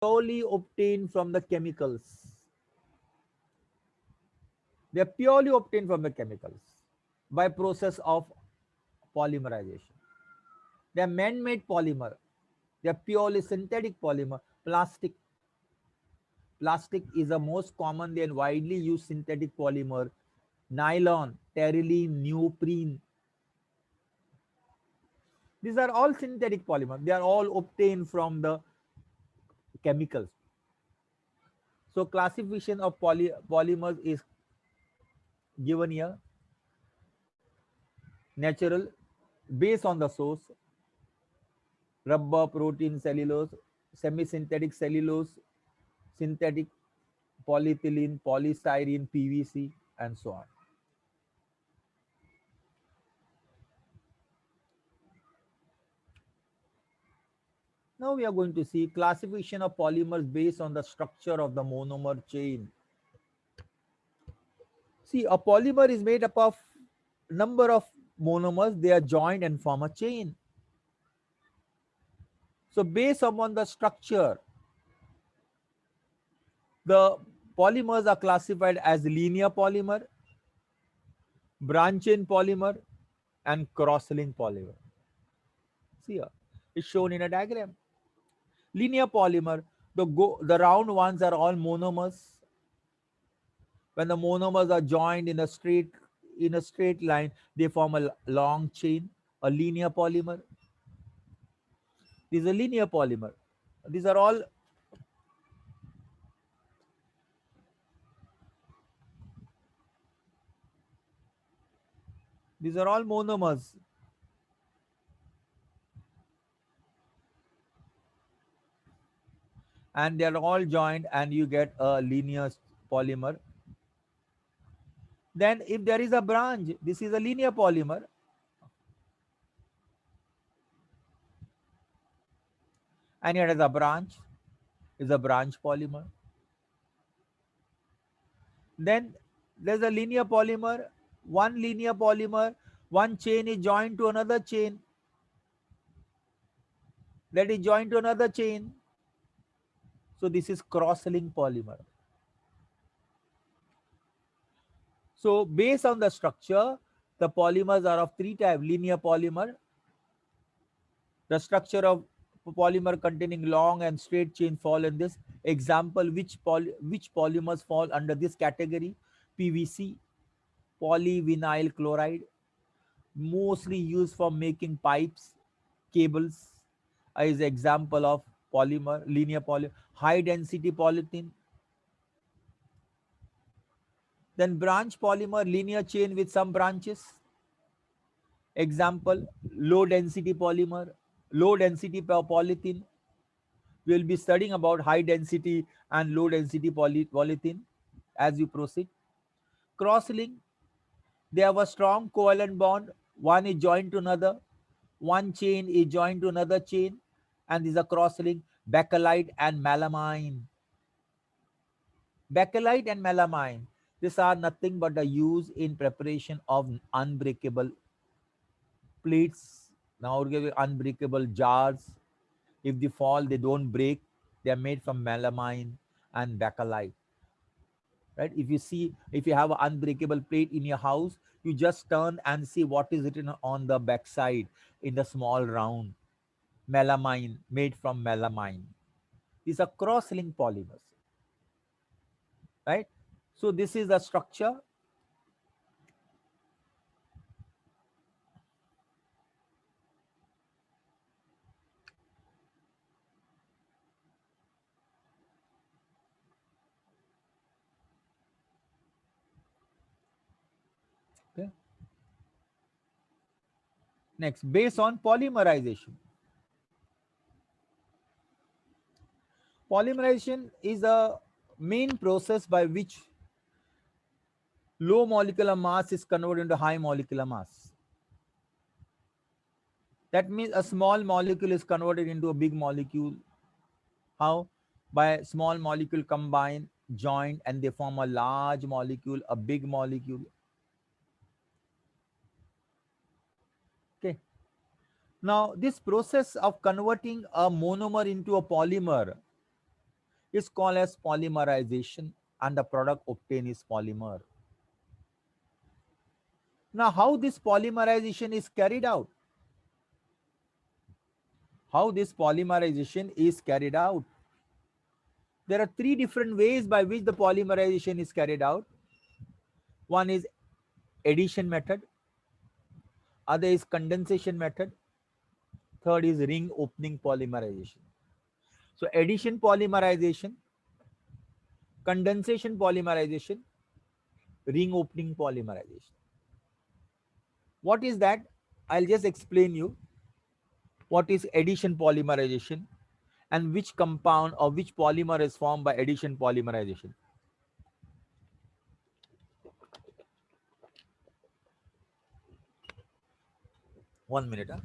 purely obtained from the chemicals. They are purely obtained from the chemicals by process of polymerization. They are man-made polymer. They are purely synthetic polymer. Plastic is the most commonly and widely used synthetic polymer. Nylon, terylene, neoprene. These are all synthetic polymers. They are all obtained from the chemicals. So classification of polymers is given here. Natural, based on the source, rubber, protein, cellulose, semi-synthetic cellulose, synthetic polyethylene, polystyrene, PVC, and so on. Now we are going to see classification of polymers based on the structure of the monomer chain. See, a polymer is made up of number of monomers. They are joined and form a chain. So based upon the structure, the polymers are classified as linear polymer, branch chain polymer, and cross-link polymer. See here, it's shown in a diagram. Linear polymer, the round ones are all monomers. When the monomers are joined in a straight line, they form a long chain, a linear polymer. This is a linear polymer. These are all monomers, and they are all joined, and you get a linear polymer. Then if there is a branch, this is a linear polymer, and here is a branch, is a branch polymer. Then there's a linear polymer, one linear polymer, one chain is joined to another chain, that is joined to another chain. So this is cross-link polymer. So based on the structure, the polymers are of three types: linear polymer, the structure of polymer containing long and straight chain fall in this. Example, which polymers fall under this category? PVC, polyvinyl chloride, mostly used for making pipes, cables, is example of polymer, linear polymer. High density polythene. Then branch polymer, linear chain with some branches. Example, low density polymer, low density polythene. We will be studying about high density and low density polythene as you proceed. Cross link, they have a strong covalent bond. One is joined to another. One chain is joined to another chain, and these are cross link. Bakelite and melamine. Bakelite and melamine. These are nothing but the use in preparation of unbreakable plates. Now unbreakable jars. If they fall, they don't break. They are made from melamine and bakelite. Right? If you have an unbreakable plate in your house, you just turn and see what is written on the backside in the small round. Melamine, made from melamine. These are cross-link polymers. Right? So this is the structure. Okay. Next, based on polymerization. Polymerization is a main process by which low molecular mass is converted into high molecular mass. That means a small molecule is converted into a big molecule. How? By small molecule combine, join, and they form a large molecule, a big molecule. Okay. Now, this process of converting a monomer into a polymer is called as polymerization, and the product obtained is polymer. Now, how this polymerization is carried out? How this polymerization is carried out? There are three different ways by which the polymerization is carried out. One is addition method, other is condensation method, third is ring opening polymerization. So addition polymerization, condensation polymerization, ring opening polymerization. What is that? I'll just explain you what is addition polymerization and which compound or which polymer is formed by addition polymerization. One minute. Huh?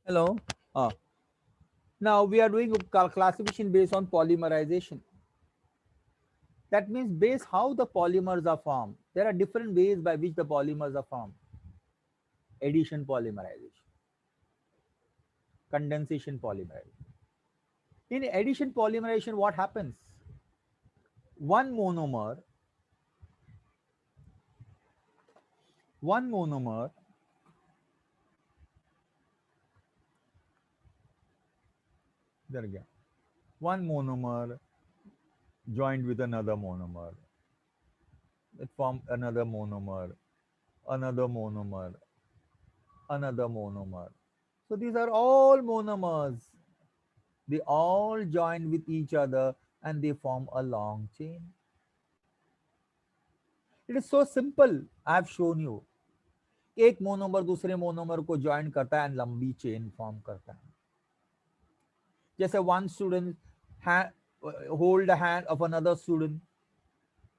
Hello. Uh, Now we are doing a classification based on polymerization. That means based how the polymers are formed. There are different ways by which the polymers are formed. Addition polymerization, condensation polymerization. In addition polymerization, what happens? One monomer, one monomer, there again, one monomer joined with another monomer. It forms another monomer, another monomer, another monomer. So these are all monomers. They all join with each other and they form a long chain. It is so simple. I have shown you. एक monomer दूसरे monomer को join करता है and लंबी chain form करता है. जैसे one student hold the hand of another student,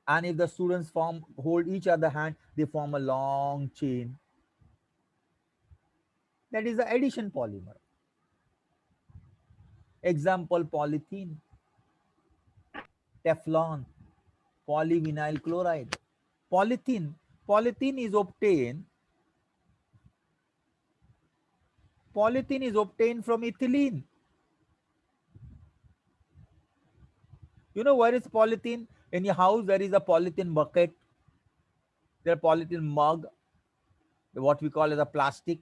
and if the students form hold each other hand, they form a long chain. That is the addition polymer. Example: polythene, Teflon, polyvinyl chloride. Polythene. Polythene is obtained. Polythene is obtained from ethylene. You know where is polythene? In your house, there is a polythene bucket, there are polythene mug, what we call as a plastic.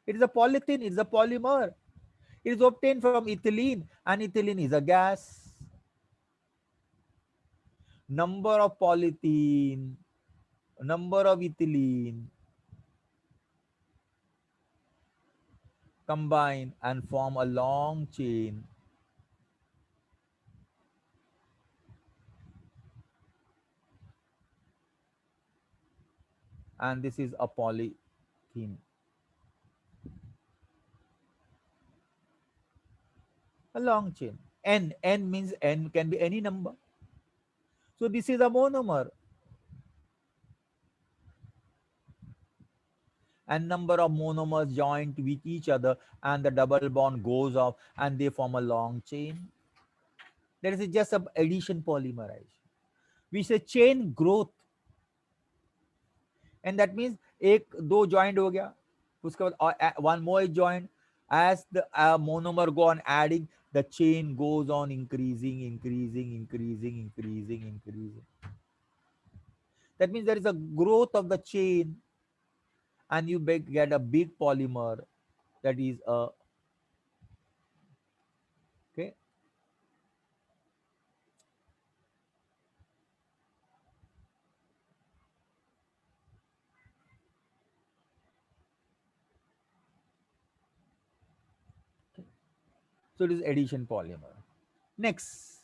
It is a polythene, it is a polymer. It is obtained from ethylene, and ethylene is a gas. Number of polythene, number of ethylene combine and form a long chain, and this is a polythene. A long chain. N means N can be any number. So this is a monomer, and number of monomers joined with each other, and the double bond goes off and they form a long chain. That is just a addition polymerization. We say chain growth, and that means एक दो joined हो गया, उसके बाद one more is joined. As the monomer go on adding, the chain goes on increasing, increasing. That means there is a growth of the chain, and you get a big polymer. That is a okay. So it is addition polymer. Next,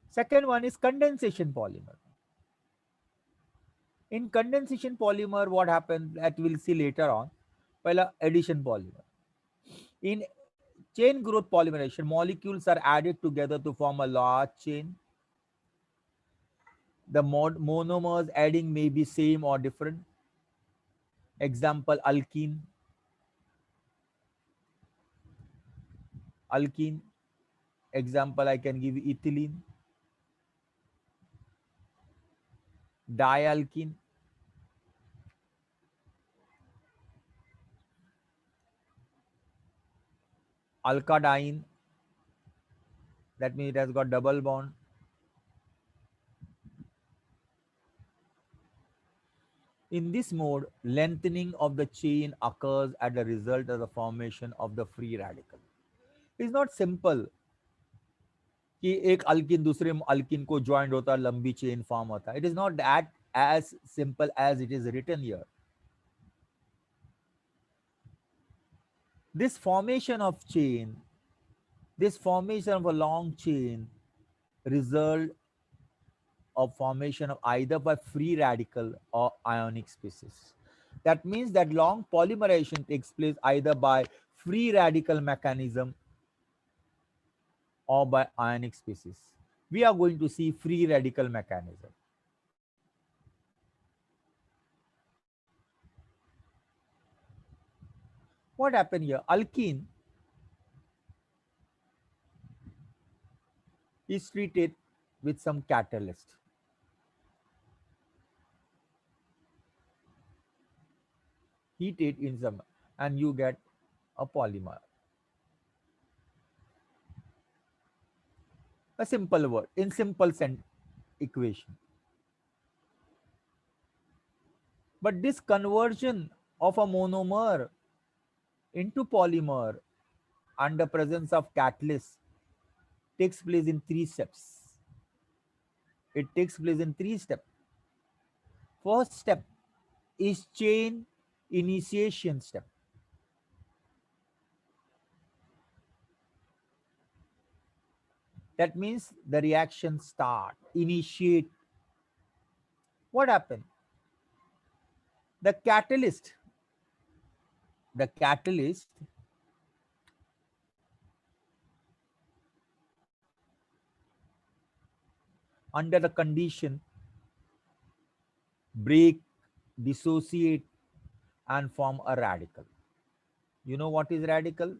second one is condensation polymer. In condensation polymer, what happens that we'll see later on. Well, addition polymer. In chain growth polymerization, molecules are added together to form a large chain. The monomers adding may be same or different. Example: alkene. Alkene. Example: I can give you ethylene. Dialkene. Alkadiene. That means it has got double bond. In this mode, lengthening of the chain occurs as a result of the formation of the free radical. It's not simple कि एक alkene दूसरे alkene को joint होता है, लंबी chain form होता है. It is not that as simple as it is written here. This formation of chain, this formation of a long chain, result of formation of either by free radical or ionic species. That means that long polymerization takes place either by free radical mechanism or by ionic species. We are going to see free radical mechanism. What happened here? Alkene is treated with some catalyst. Heat it in some, and you get a polymer. A simple word in simple equation. But this conversion of a monomer into polymer under presence of catalyst takes place in 3 steps. It takes place in 3 steps. First step is chain initiation step. That means the reaction start, initiate. What happened? The catalyst, the catalyst under the condition break, dissociate, and form a radical. You know what is radical?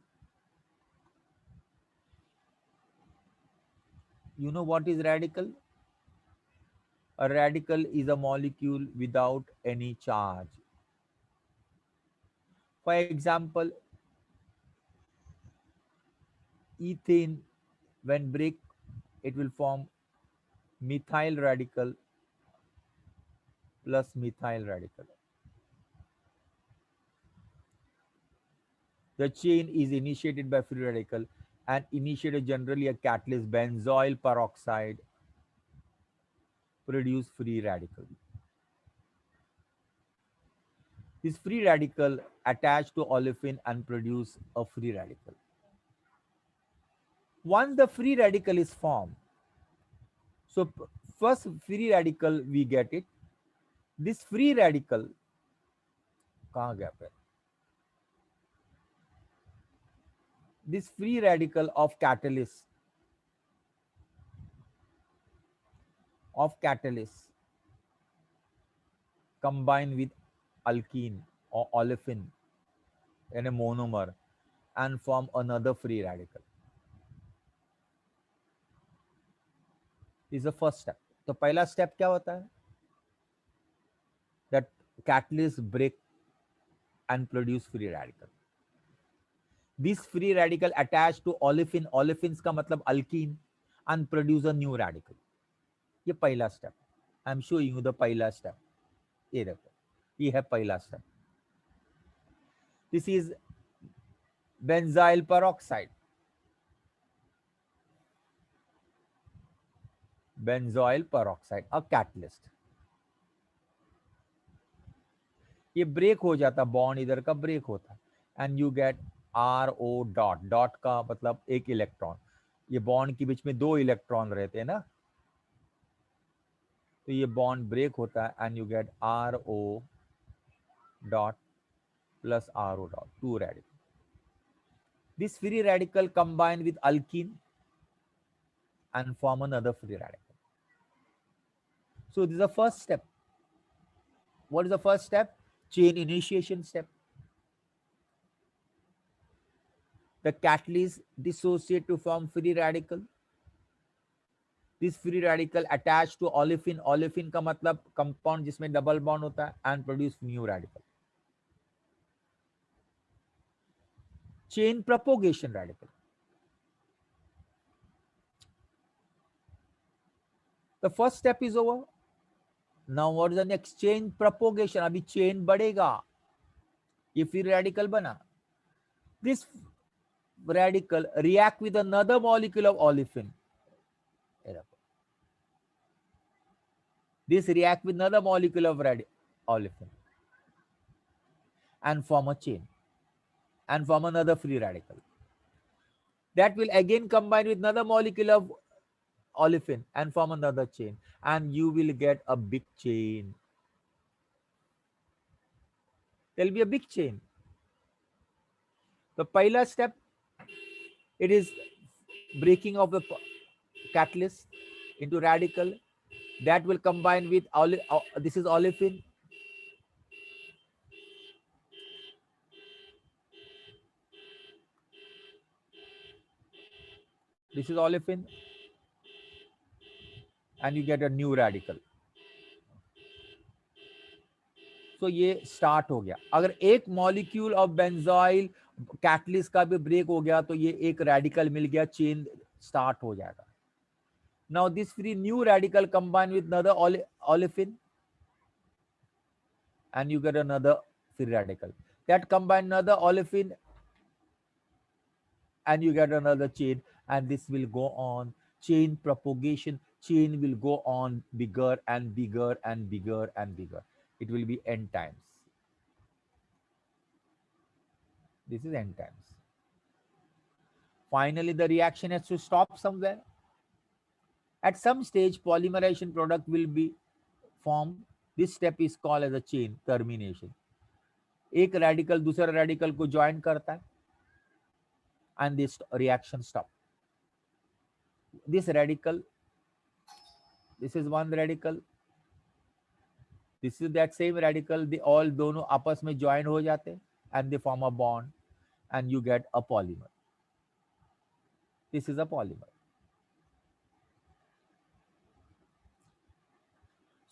You know what is radical? A radical is a molecule without any charge. For example, ethane, when break, it will form methyl radical plus methyl radical. The chain is initiated by free radical, and initiator generally a catalyst benzoyl peroxide produce free radical. This free radical attach to olefin and produce a free radical. Once the free radical is formed, so first free radical we get it. This free radical कहाँ गया पे? This free radical of catalyst combine with alkene or olefin in a monomer and form another free radical. This is the first step. तो पहला step क्या होता है? That catalyst break and produce free radical. This free radical attached to olefin, olefins का मतलब alkene, and produce a new radical. ये पहला step. I am showing you the पहला step. ये देखो, ये है पहला step. This is benzyl peroxide. Benzoyl peroxide, a catalyst. ये ब्रेक हो जाता, बॉन्ड इधर का ब्रेक होता, and you get RO dot. Dot का मतलब एक इलेक्ट्रॉन. ये बॉन्ड के बीच में दो इलेक्ट्रॉन रहते हैं ना, तो ये बॉन्ड ब्रेक होता है and you get RO dot plus RO dot, two radical. This free radical combine with alkene and form another free radical. So this is the first step. What is the first step? Chain initiation step. The catalyst dissociate to form free radical. This free radical attached to olefin. Olefin का मतलब compound जिसमें double bond होता है, and produce new radical. Chain propagation radical. The first step is over. Now what is the next? Chain propagation. अभी chain बढ़ेगा. ये free radical बना. This radical react with another molecule of olefin. This react with another molecule of olefin and form a chain and form another free radical. That will again combine with another molecule of olefin and form another chain, and you will get a big chain. There will be a big chain. The pahila step, it is breaking of the catalyst into radical. That will combine with this is olefin. This is olefin, and you get a new radical. तो ये start हो गया. अगर एक molecule of benzoyl catalyst का भी break हो गया तो ये एक रेडिकल मिल गया, चेन स्टार्ट हो जाएगा. Now this free new radical combine with another olefin and you get another free radical. That combine another olefin and you get another chain, and this will go on. Chain propagation, chain will go on bigger and bigger and bigger and bigger. It will be n times. This is n times. Finally, the reaction has to stop somewhere. At some stage, polymerization product will be formed. This step is called as a chain termination. एक radical दूसरा radical को join करता है, and this reaction stop. This radical, this is one radical, this is that same radical, they all दोनों आपस में join हो जाते हैं and they form a bond and you get a polymer. This is a polymer.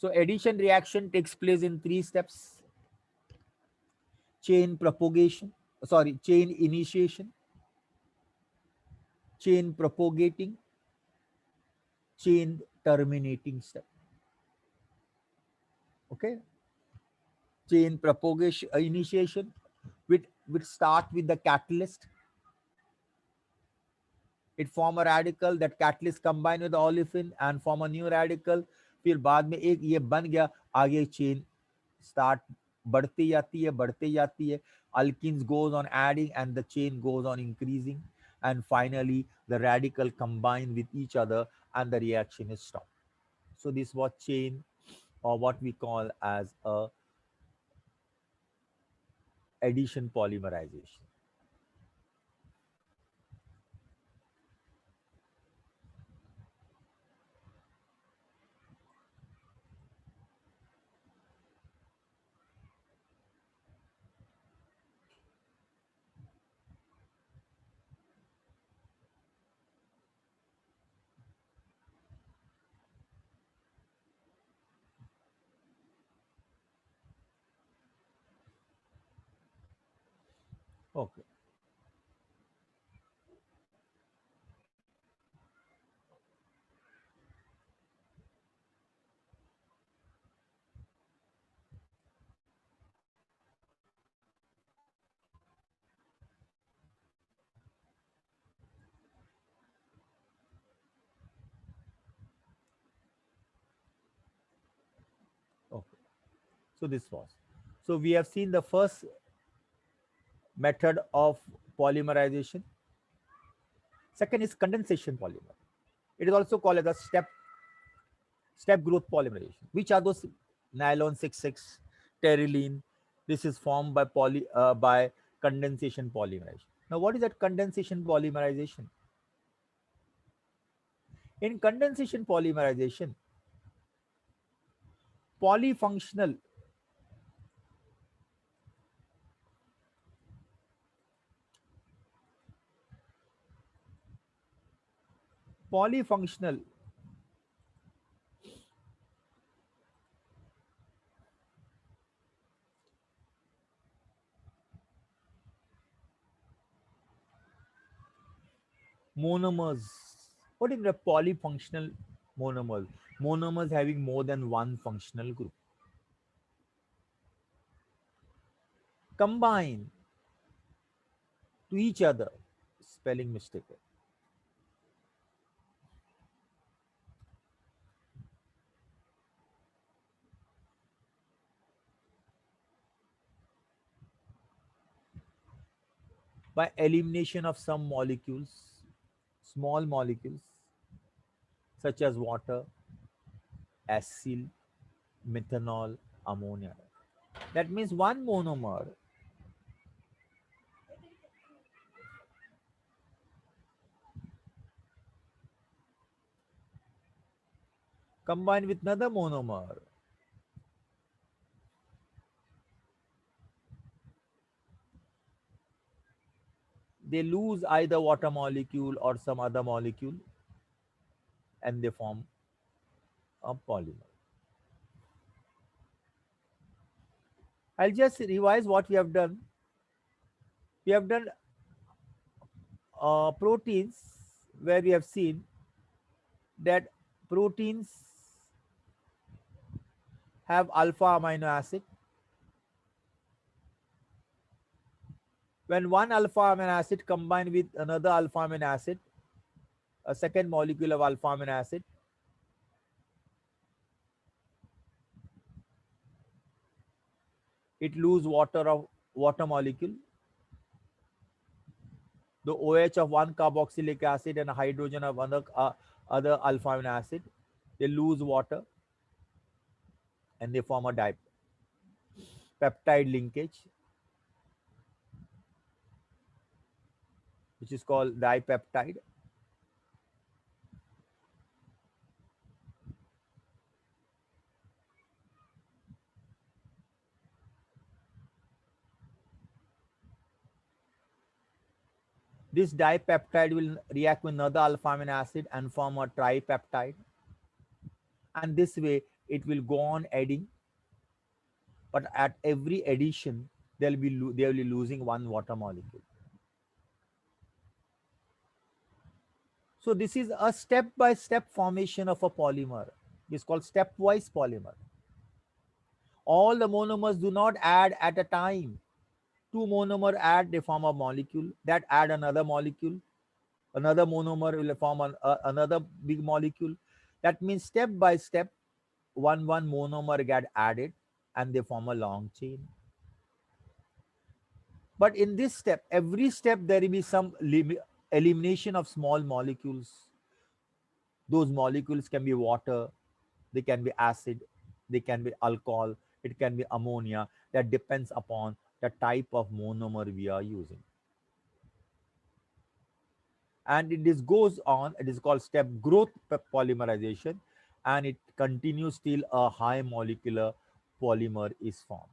So addition reaction takes place in three steps: chain propagation, sorry, chain initiation, chain propagating, chain terminating step. Okay, chain propagation initiation, which start with the catalyst. It form a radical, that catalyst combine with the olefin and form a new radical. फिर बाद में एक ये बन गया, आगे chain start बढ़ती जाती है. Alkenes goes on adding and the chain goes on increasing, and finally the radical combine with each other and the reaction is stopped. So this was chain, or what we call as a addition polymerization. Okay. Okay. So this was. So we have seen the first method of polymerization. Second is condensation polymer. It is also called as a step growth polymerization. Which are those? Nylon 66, terylene. This is formed by by condensation polymerization. Now, what is that condensation polymerization? In condensation polymerization, polyfunctional polyfunctional monomers. What is the polyfunctional monomers? Monomers having more than one functional group combine to each other. Spelling mistake. By elimination of some molecules, small molecules such as water, acyl, methanol, ammonia. That means one monomer combined with another monomer, they lose either water molecule or some other molecule and they form a polymer. I'll just revise what we have done. We have done proteins, where we have seen that proteins have alpha amino acid. When one alpha amino acid combined with another alpha amino acid, a second molecule of alpha amino acid, it lose water molecule. The OH of one carboxylic acid and a hydrogen of other alpha amino acid, they lose water and they form a peptide linkage, which is called dipeptide. This dipeptide will react with another alpha amino acid and form a tripeptide, and this way it will go on adding, but at every addition they will be losing one water molecule. So this is a step by step formation of a polymer. It's called stepwise polymer. All the monomers do not add at a time. Two monomer add, they form a molecule, that add another molecule, another monomer will form another big molecule. That means step by step, one monomer get added and they form a long chain. But in this step, every step there will be some elimination of small molecules. Those molecules can be water, they can be acid, they can be alcohol, it can be ammonia. That depends upon the type of monomer we are using. And it is goes on, it is called step growth polymerization, and it continues till a high molecular polymer is formed.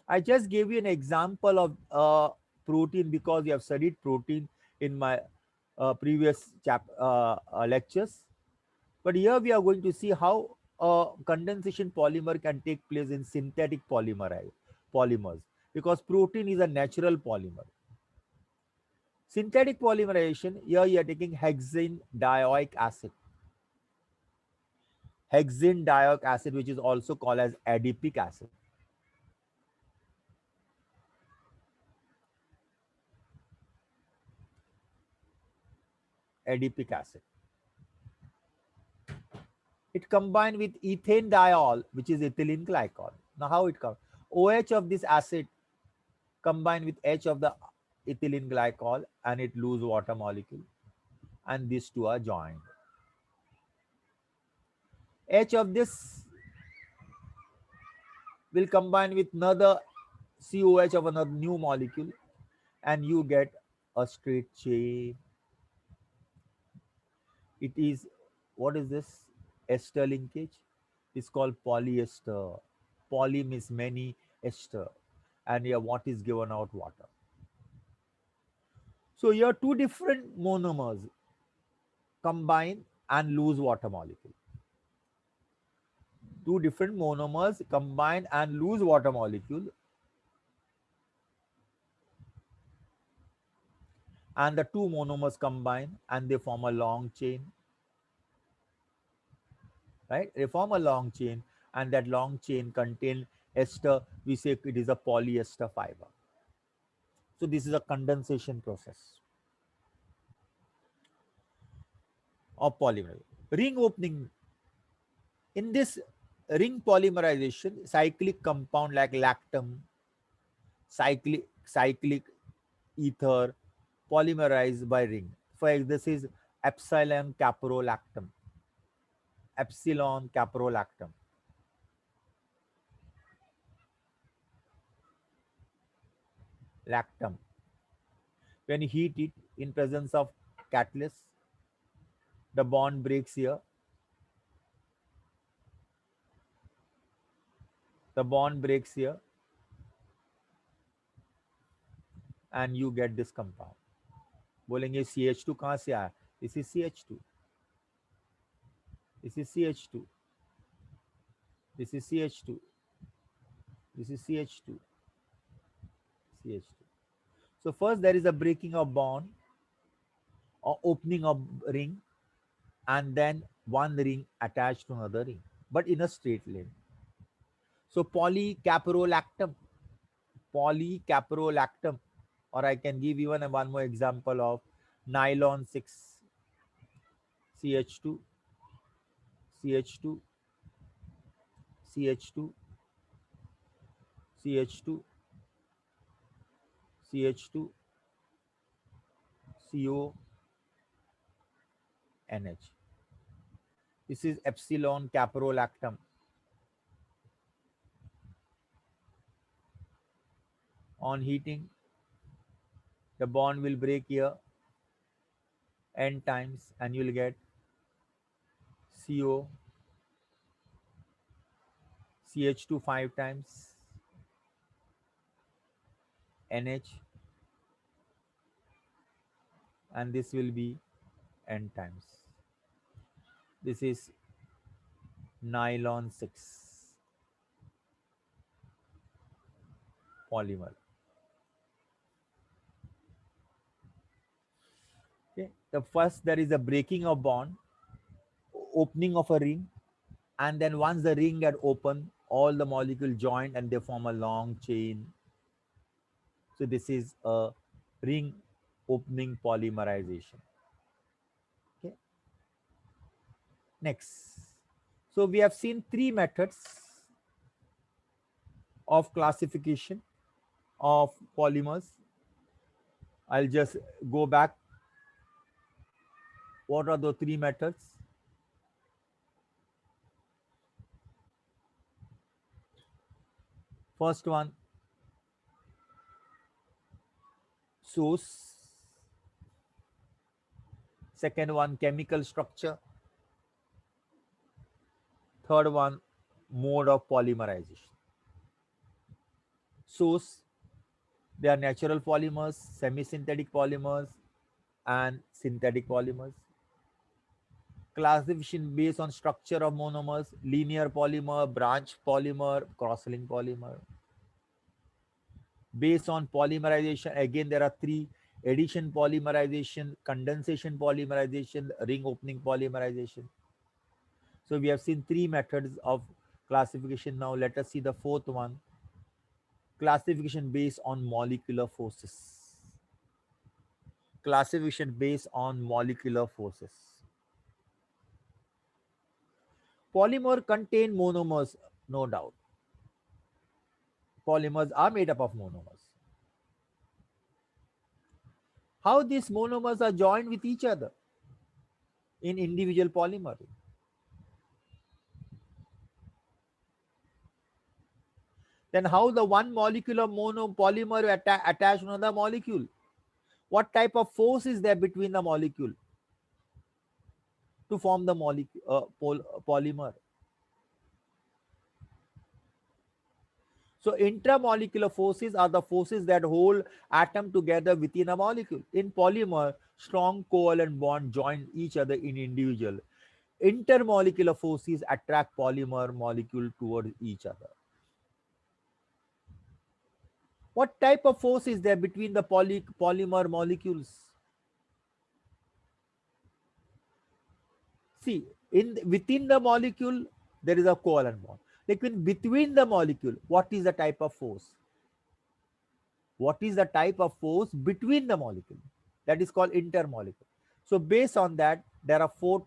I just gave you an example of protein because you have studied protein in my previous lectures. But here we are going to see how condensation polymer can take place in synthetic polymers, because protein is a natural polymer. Synthetic polymerization, here you are taking hexane dioic acid. Hexane dioic acid, which is also called as adipic acid. Adipic acid. It combined with ethane diol, which is ethylene glycol. Now, how it comes? OH of this acid combined with H of the ethylene glycol, and it lose water molecule, and these two are joined. H of this will combine with another COH of another new molecule, and you get a straight chain. It is, what is this? Ester linkage. It's called polyester. Poly means many, ester, and here what is given out? Water. So here two different monomers combine and lose water molecule. Two different monomers combine and lose water molecule, and the two monomers combine and they form a long chain, right? They form a long chain, and that long chain contain ester. We say it is a polyester fiber. So this is a condensation process of polymer. Ring opening. In this ring polymerization, cyclic compound like lactam, cyclic ether polymerized by ring. For example, this is epsilon caprolactam. Epsilon caprolactam. Lactam. When you heat it in presence of catalyst, the bond breaks here. The bond breaks here, and you get this compound. बोलेंगे CH2 कहाँ से आया? This is CH2. This is CH2. This is CH2. This is CH2. CH2. So first there is a breaking of bond or opening of ring, and then one ring attached to another ring, but in a straight line. So polycaprolactam, or I can give even one more example of nylon 6 CH2, CH2, CH2, CH2, CH2, CO, NH. This is epsilon caprolactam. On heating, the bond will break here n times, and you will get CO, CH2 5 times, NH, and this will be n times. This is nylon 6 polymer. Okay. The first, there is a breaking of bond, opening of a ring, and then once the ring get open, all the molecule join and they form a long chain. So this is a ring opening polymerization. Okay. Next, so we have seen three methods of classification of polymers. I'll just go back. What are the three methods? First one, source. Second one, chemical structure. Third one, mode of polymerization. Source, they are natural polymers, semi-synthetic polymers, and synthetic polymers. Classification based on structure of monomers, linear polymer, branch polymer, cross-link polymer. Based on polymerization, again there are three: addition polymerization, condensation polymerization, ring opening polymerization. So we have seen three methods of classification. Now let us see the fourth one: classification based on molecular forces. Classification based on molecular forces. Polymer contain monomers, no doubt. Polymers are made up of monomers. How these monomers are joined with each other in individual polymer? Then how the one molecule of monopolymer attach to another molecule? What type of force is there between the molecule to form the polymer? So intramolecular forces are the forces that hold atom together within a molecule. In polymer, strong covalent bond join each other in individual. Intermolecular forces attract polymer molecule towards each other. What type of force is there between the polymer molecules? See, within the molecule, there is a covalent bond. Like between the molecule, what is the type of force? What is the type of force between the molecule? That is called intermolecular. So based on that, there are four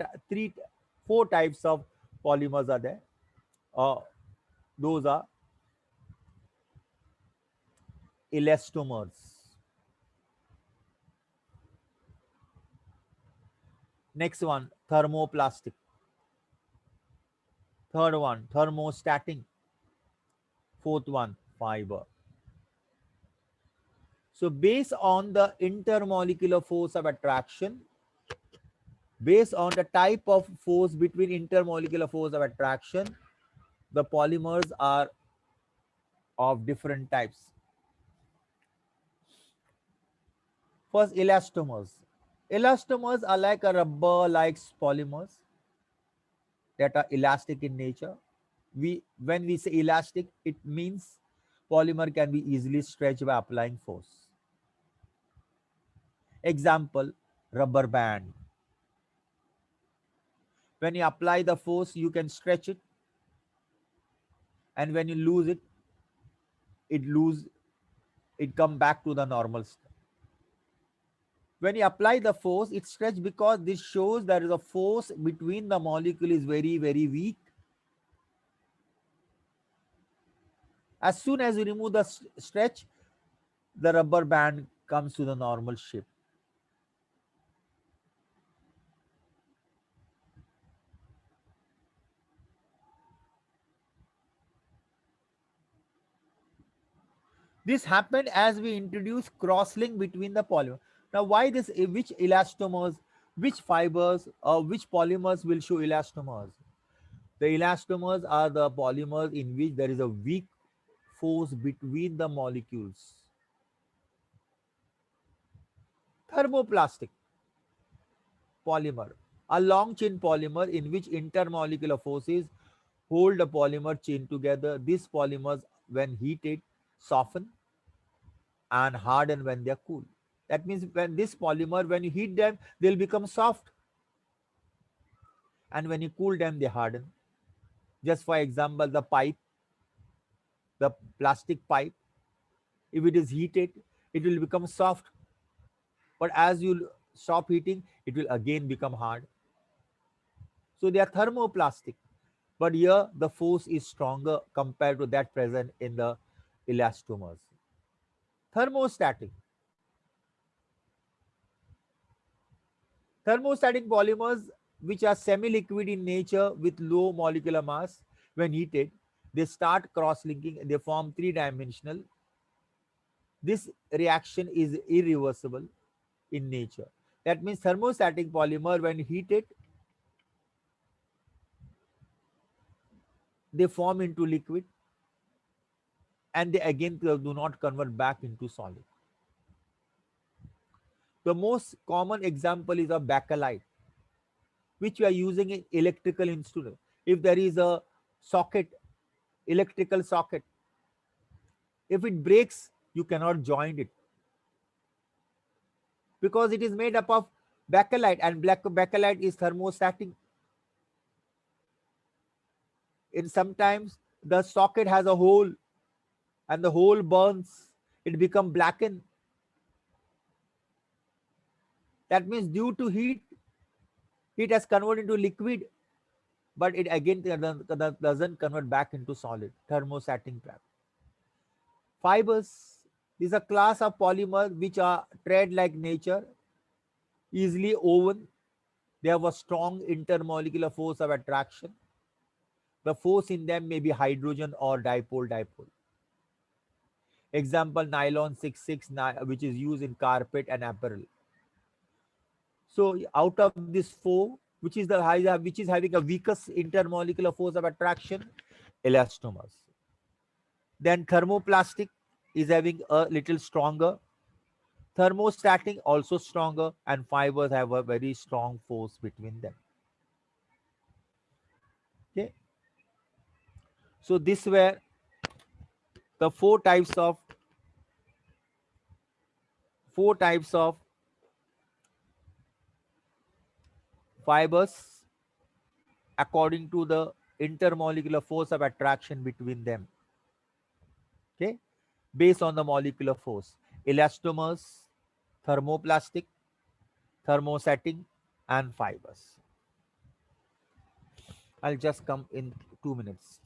types of polymers are there. Uh, those are elastomers. Next one, thermoplastic. Third one, thermostatic. Fourth one, fiber. So based on the intermolecular force of attraction, based on the type of force between intermolecular force of attraction, the polymers are of different types. First, elastomers. Elastomers are like a rubber-like polymers that are elastic in nature. When we say elastic, it means polymer can be easily stretched by applying force. Example, rubber band. When you apply the force, you can stretch it, and when you lose it, it lose it come back to the normal state. When you apply the force, it stretch because this shows there is a force between the molecule is very, very weak. As soon as you remove the stretch, the rubber band comes to the normal shape. This happened as we introduced cross-link between the polymer. Now, why this? Which elastomers, which fibers, or which polymers will show elastomers? The elastomers are the polymers in which there is a weak force between the molecules. Thermoplastic. polymer. A long chain polymer in which intermolecular forces hold a polymer chain together. These polymers, when heated, soften and harden when they are cool. That means when this polymer, when you heat them, they'll become soft, and when you cool them, they harden. Just for example, the plastic pipe, if it is heated, it will become soft, but as you stop heating, it will again become hard. So they are thermoplastic, but here the force is stronger compared to that present in the elastomers. Thermostatic. Thermostatic polymers, which are semi-liquid in nature with low molecular mass, when heated, they start cross-linking and they form three-dimensional. This reaction is irreversible in nature. That means thermostatic polymer, when heated, they form into liquid and they again do not convert back into solid. The most common example is a bakelite, which we are using in electrical instrument. If there is a socket, electrical socket, if it breaks, you cannot join it because it is made up of bakelite, and black bakelite is thermostatic. In sometimes the socket has a hole and the hole burns, it become blackened. That means due to heat, it has converted into liquid, but it again doesn't convert back into solid. Thermostatic trap. Fibers is a class of polymer which are thread like nature, easily woven. They have a strong intermolecular force of attraction. The force in them may be hydrogen or dipole-dipole. Example, nylon 66, which is used in carpet and apparel. So out of this four, which is having a weakest intermolecular force of attraction? Elastomers. Then thermoplastic is having a little stronger. Thermostatic also stronger, and fibers have a very strong force between them. Okay. So this were the four types of fibers according to the intermolecular force of attraction between them. Okay, based on the molecular force: elastomers, thermoplastic, thermosetting, and fibers. I'll just come in 2 minutes.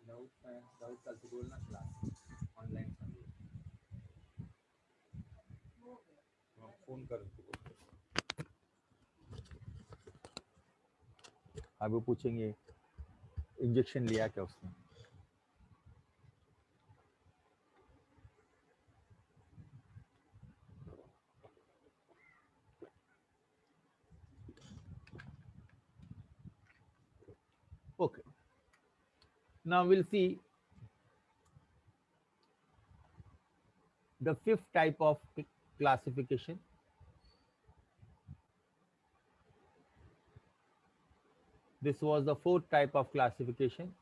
Doubt कल से बोलना class online phone कर, अब वो पूछेंगे injection लिया क्या उसने। Okay, now we'll see the fifth type of classification. This was the fourth type of classification.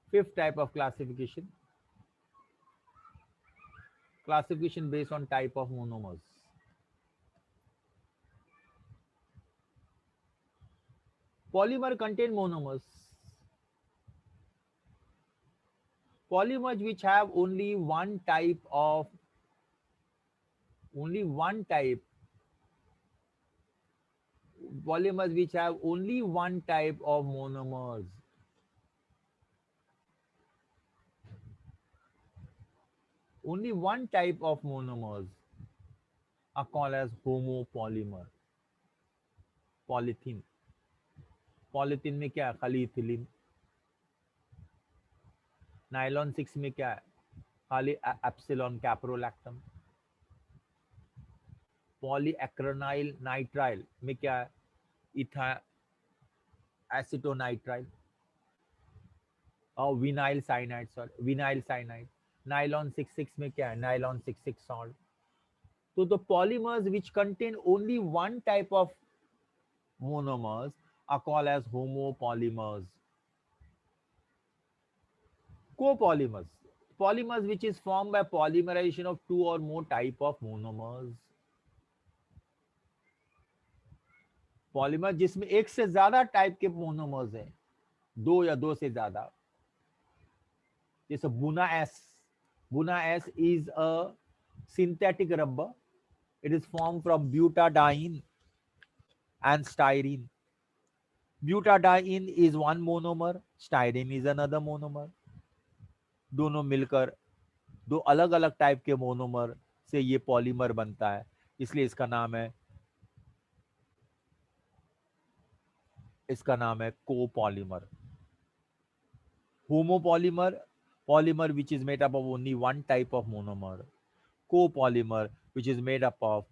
Fifth type of classification, classification based on type of monomers. Polymer contain monomers. Polymers which have only one type of only one type polymers which have only one type of monomers. Only one type of monomers are called as homopolymer. Polythene. Polythene में क्या है, खाली ethylene. Nylon 6 में क्या है, खाली epsilon caprolactam. पॉलीएक्रेनाइल nitrile में क्या है, इथा एसिटोनाइट्राइल और vinyl cyanide, sorry vinyl cyanide. Nylon 6 में क्या है, नायलॉन 6 सॉल्ट. तो the polymers which contain only one type of monomers are called as homopolymers. Copolymers, polymers which is formed by polymerization of two or more type of monomers. Polymer जिसमें एक से ज्यादा type के monomers हैं, दो या दो से ज्यादा. जैसे बुना S is a synthetic rubber. It is formed from butadiene and styrene. Butadiene is one monomer, styrene is another monomer. दोनों मिलकर दो अलग अलग टाइप के मोनोमर से ये पॉलीमर बनता है, इसलिए इसका नाम है copolymer. Homopolymer, polymer which is made up of only one type of monomer. Copolymer which is made up of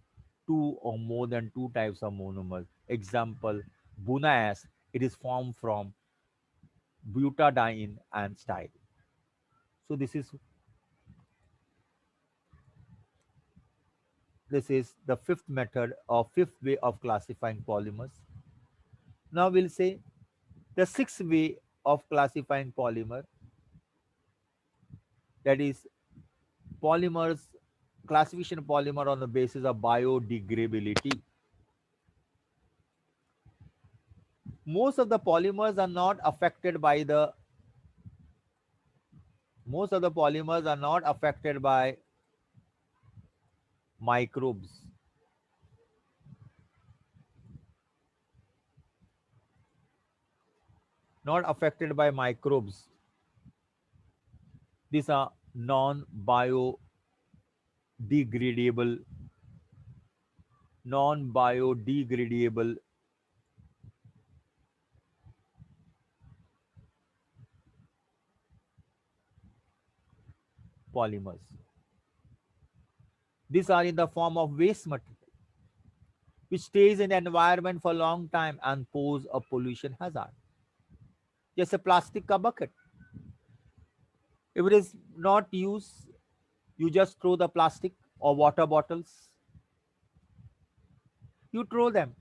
two or more than two types of monomers. Example, Bunaas, it is formed from butadiene and styrene. So this is the fifth method or fifth way of classifying polymers. Now we'll say the sixth way of classifying polymer, that is polymers, classification of polymer on the basis of biodegradability. Most of the polymers are not affected by microbes. Not affected by microbes. These are non-biodegradable polymers. These are in the form of waste material which stays in the environment for a long time and pose a pollution hazard. जैसे plastic का bucket. If it is not used, you just throw the plastic, or water bottles. You throw them.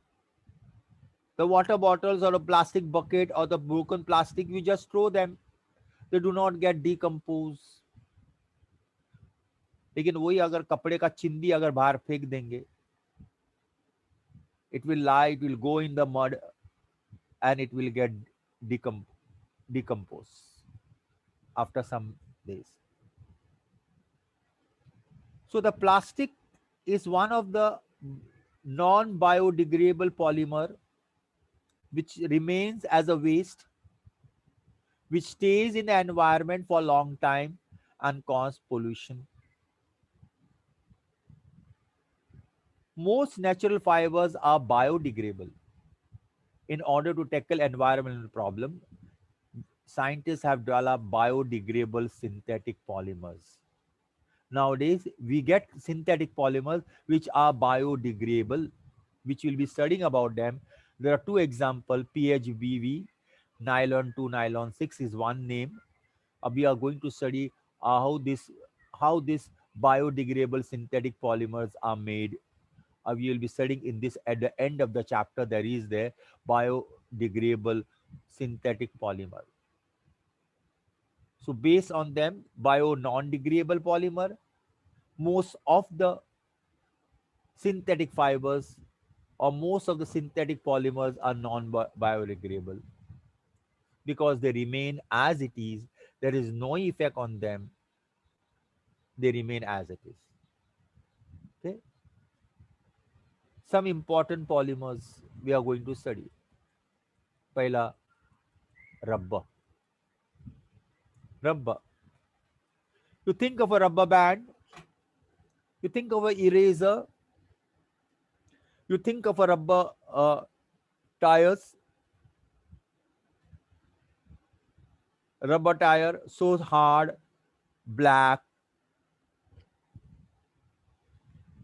The water bottles or a plastic bucket or the broken plastic, you just throw them. They do not get decomposed. लेकिन वही अगर कपड़े का चिंदी अगर बाहर फेंक देंगे, it will lie, it will go in the mud and it will get decomposed after some days. So the plastic is one of the non-biodegradable polymer which remains as a waste, which stays in the environment for a long time and cause pollution. Most natural fibers are biodegradable. In order to tackle environmental problem, scientists have developed biodegradable synthetic polymers. Nowadays, we get synthetic polymers which are biodegradable, which we'll be studying about them. There are two examples, PHBV, nylon 2, nylon 6 is one name. We are going to study how this biodegradable synthetic polymers are made. We will be studying in this at the end of the chapter. There is the biodegradable synthetic polymer. So based on them, bio non-degradable polymer, most of the synthetic fibers or most of the synthetic polymers are non-biodegradable because they remain as it is. There is no effect on them. They remain as it is. Okay. Some important polymers we are going to study. Pehla, rubber. Rubber. You think of a rubber band, you think of an eraser, you think of a rubber tires, rubber tire, so hard, black,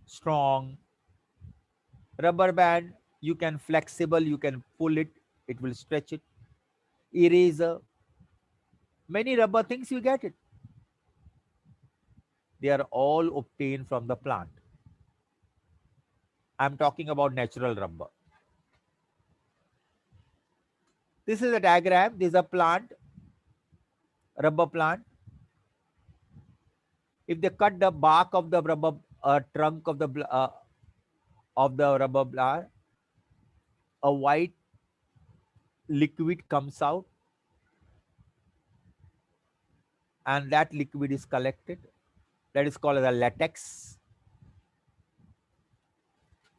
strong. Rubber band, you can flexible, you can pull it, it will stretch it. Eraser, many rubber things you get it. They are all obtained from the plant. I'm talking about natural rubber. This is a diagram. This is a plant, rubber plant. If they cut the bark of the rubber trunk of the rubber plant, a white liquid comes out, and that liquid is collected. That is called as a latex.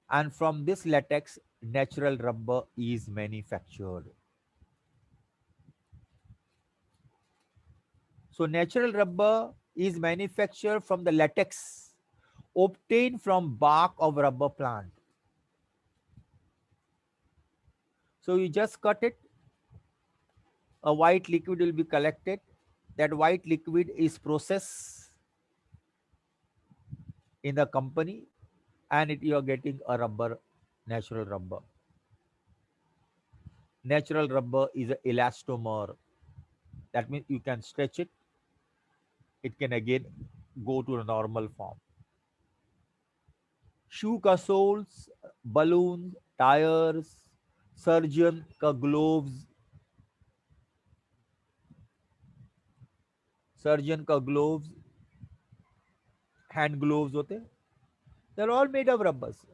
And from this latex, natural rubber is manufactured. So natural rubber is manufactured from the latex obtained from bark of rubber plant. So you just cut it, a white liquid will be collected. That white liquid is processed in the company, and you are getting a rubber, natural rubber. Natural rubber is an elastomer. That means you can stretch it. It can again go to a normal form. Shoe ka soles, balloons, tires, surgeon ka gloves, surgeon ka gloves, hand gloves होते हैं. They're all made of rubbers.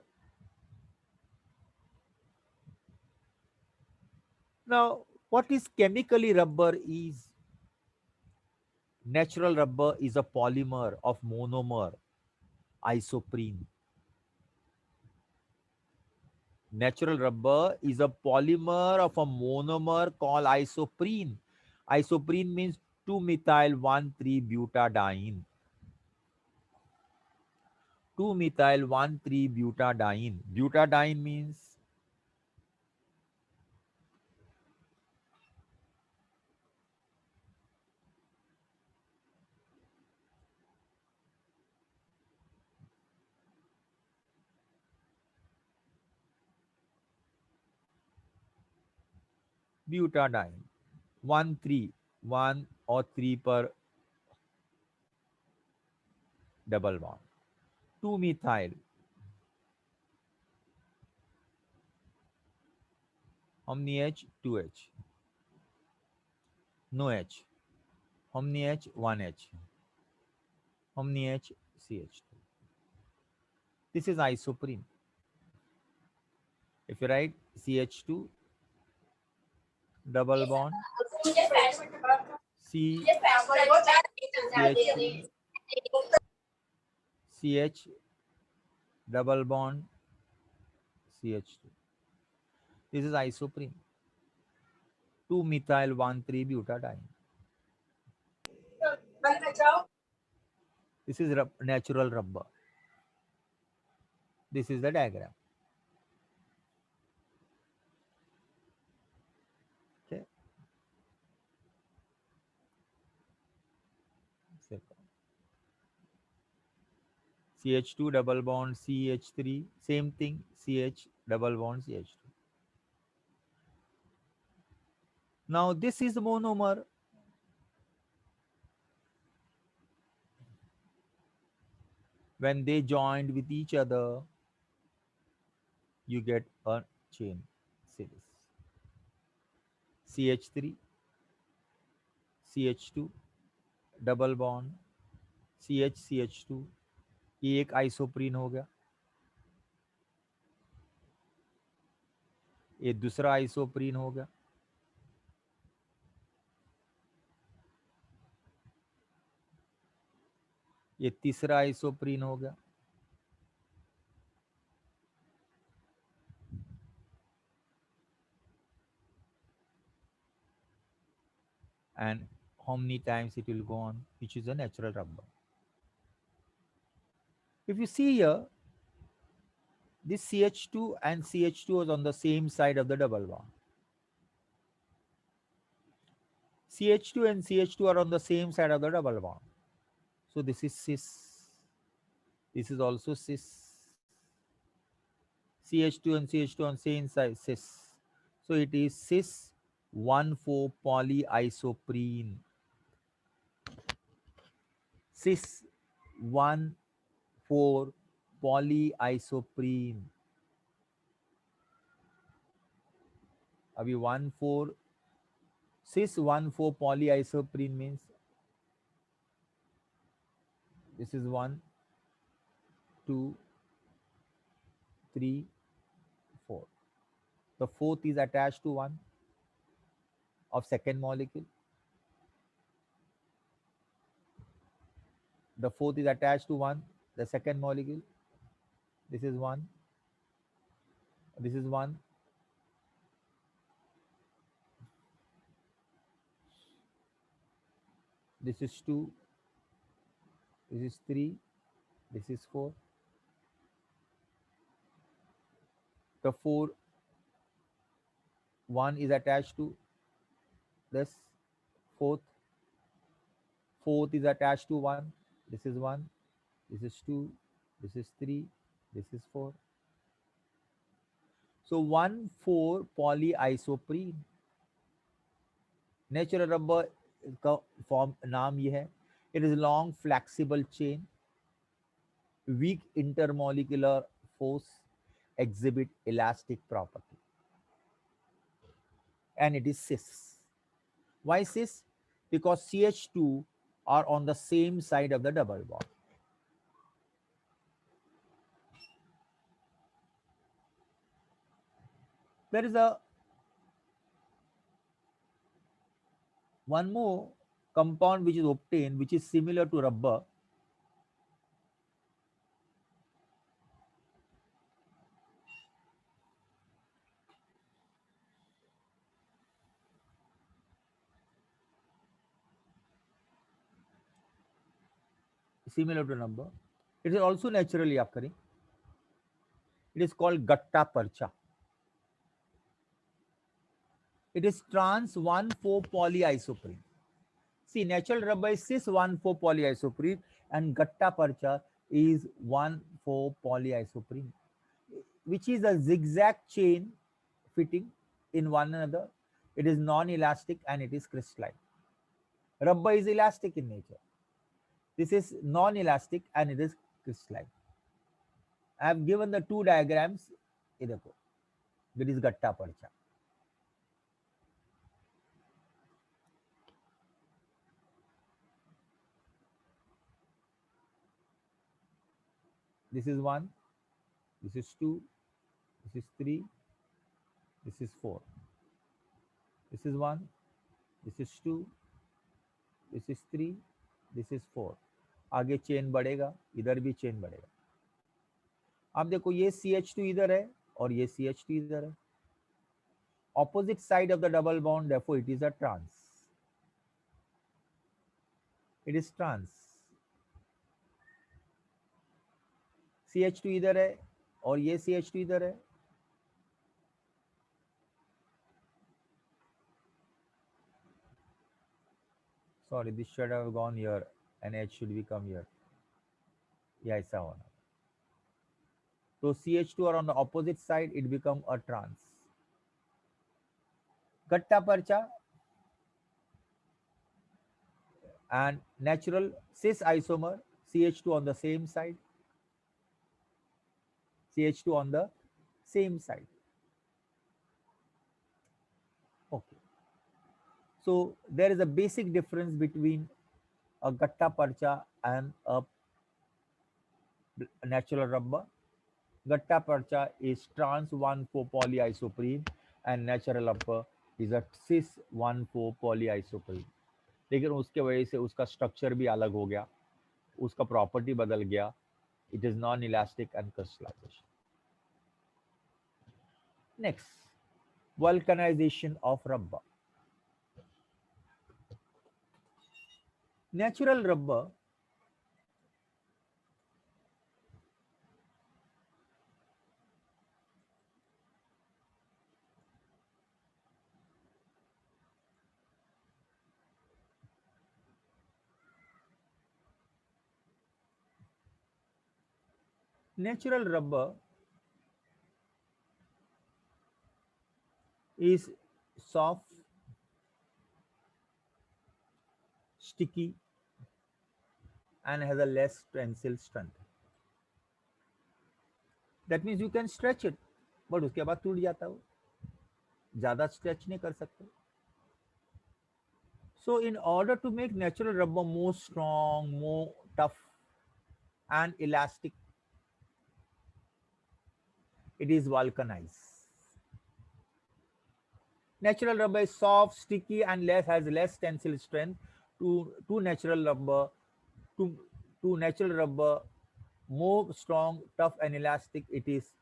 Now, what is chemically rubber is natural rubber is a polymer of monomer isoprene. Natural rubber is a polymer of a monomer called isoprene. Isoprene means 2-methyl-1,3-butadiene. 2-methyl-1,3-butadiene. Butadiene means butadiene. 1,3, 1 or 3 per double bond. 2-methyl. How many H? 2H. No H. How many H? 1H. How many H? CH2. This is isoprene. If you write CH2 double bond C CH2 CH double bond CH2. This is isoprene. 2-methyl-1,3-butadiene. This is natural rubber. This is the diagram. Okay. CH2 double bond CH3, same thing, CH double bond CH2. Now this is monomer. When they joined with each other, you get a chain. See this. CH3, CH2, double bond CH2, ये एक isoprene हो गया, ये दूसरा isoprene हो गया, ये तीसरा आइसोप्रीन हो गया, and how many times it will go on, which is a natural rubber. If you see here, this CH2 and CH2 is on the same side of the double bond. CH2 and CH2 are on the same side of the double bond. So this is cis. This is also cis. CH2 and CH2 on same side, cis. So it is cis 1,4 polyisoprene. Cis 1,4 polyisoprene. अभी 1,4 cis 1,4 polyisoprene means this is 1, 2, 3, 4. The fourth is attached to one of second molecule. The fourth is attached to one, the second molecule. This is one. This is one. This is two. This is three. This is four. The four, one is attached to this fourth. Fourth is attached to one. This is one. This is two. This is three. This is four. So 1,4 polyisoprene. Natural rubber का form नाम ये है. It is long flexible chain, weak intermolecular force, exhibit elastic property, and it is cis. Why cis? Because CH2 are on the same side of the double bond. There is a one more compound which is obtained, which is similar to rubber. Similar to rubber. It is also naturally occurring. It is called gatta parcha. It is trans 1,4 polyisoprene. See, natural rubber is cis 1,4 polyisoprene, and gatta parcha is 1,4 polyisoprene, which is a zigzag chain fitting in one another. It is non-elastic and it is crystalline. Rubber is elastic in nature. This is non-elastic and it is crystalline. I have given the two diagrams. It is gatta parcha. This is one, this is two, this is three, this is four. This is one, this is two, this is three, this is four. आगे chain बढ़ेगा, इधर भी chain बढ़ेगा. आप देखो ये CH2 इधर है और ये CH2 इधर है. Opposite side of the double bond, therefore it is a trans. It is trans. CH2 इधर है, और ये CH2 इधर है, sorry this should have gone here and H should be come here, ये ऐसा होना। तो CH2 और on the opposite side it become a trans. गट्टा पर्चा and natural cis isomer, CH2 on the same side, CH2 on the same side. Okay. So there is a basic difference between a gatta parcha and a natural rubber. Gatta parcha is trans 1,4 polyisoprene and natural rubber is a cis 1,4 polyisoprene. लेकिन उसके वजह से उसका structure भी अलग हो गया, उसका प्रॉपर्टी बदल गया. It is non-elastic and crystallization. Next, vulcanization of rubber. Natural rubber natural rubber is soft, sticky and has a less tensile strength. That means you can stretch it, but उसके बाद टूट जाता है वो, ज़्यादा stretch नहीं कर सकते. So in order to make natural rubber more strong, more tough and elastic, it is vulcanized. Natural rubber is soft, sticky, and has less tensile strength. To natural rubber, to natural rubber, more strong, tough, and elastic. It is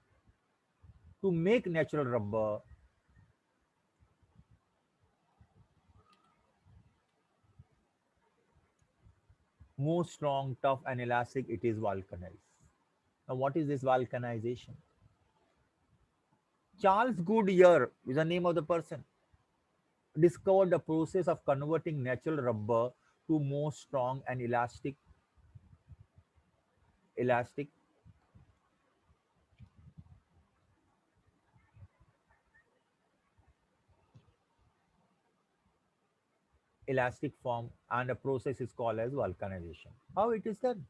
to make natural rubber more strong, tough, and elastic. It is vulcanized. Now, what is this vulcanization? Charles Goodyear is the name of the person, discovered the process of converting natural rubber to more strong and elastic form, and the process is called as vulcanization. How it is done?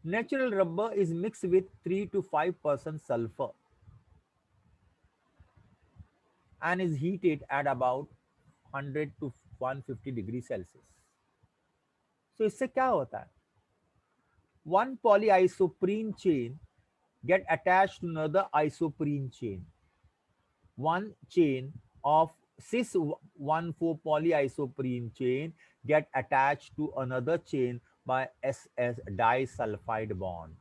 Natural rubber is mixed with 3 to 5% sulfur and is heated at about 100 to 150 degrees Celsius. So इससे क्या होता है? One polyisoprene chain get attached to another isoprene chain. One chain of cis 1,4 polyisoprene chain get attached to another chain by SS disulfide bond.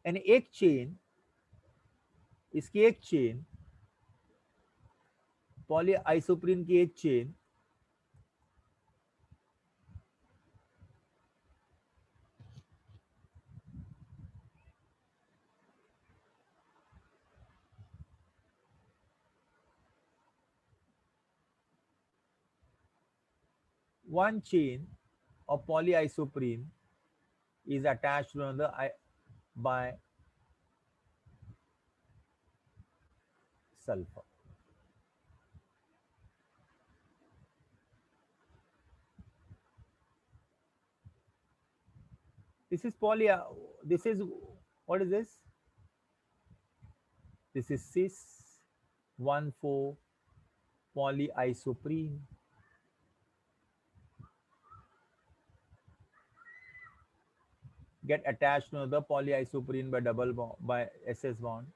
And एक chain, इसकी एक chain, पॉलीआइसोप्रीन की एक chain one chain of polyisoprene is attached to another by sulfur. This is this is, what is this? This is cis 1,4 polyisoprene. Get attached to another polyisoprene by double bond, by SS bond.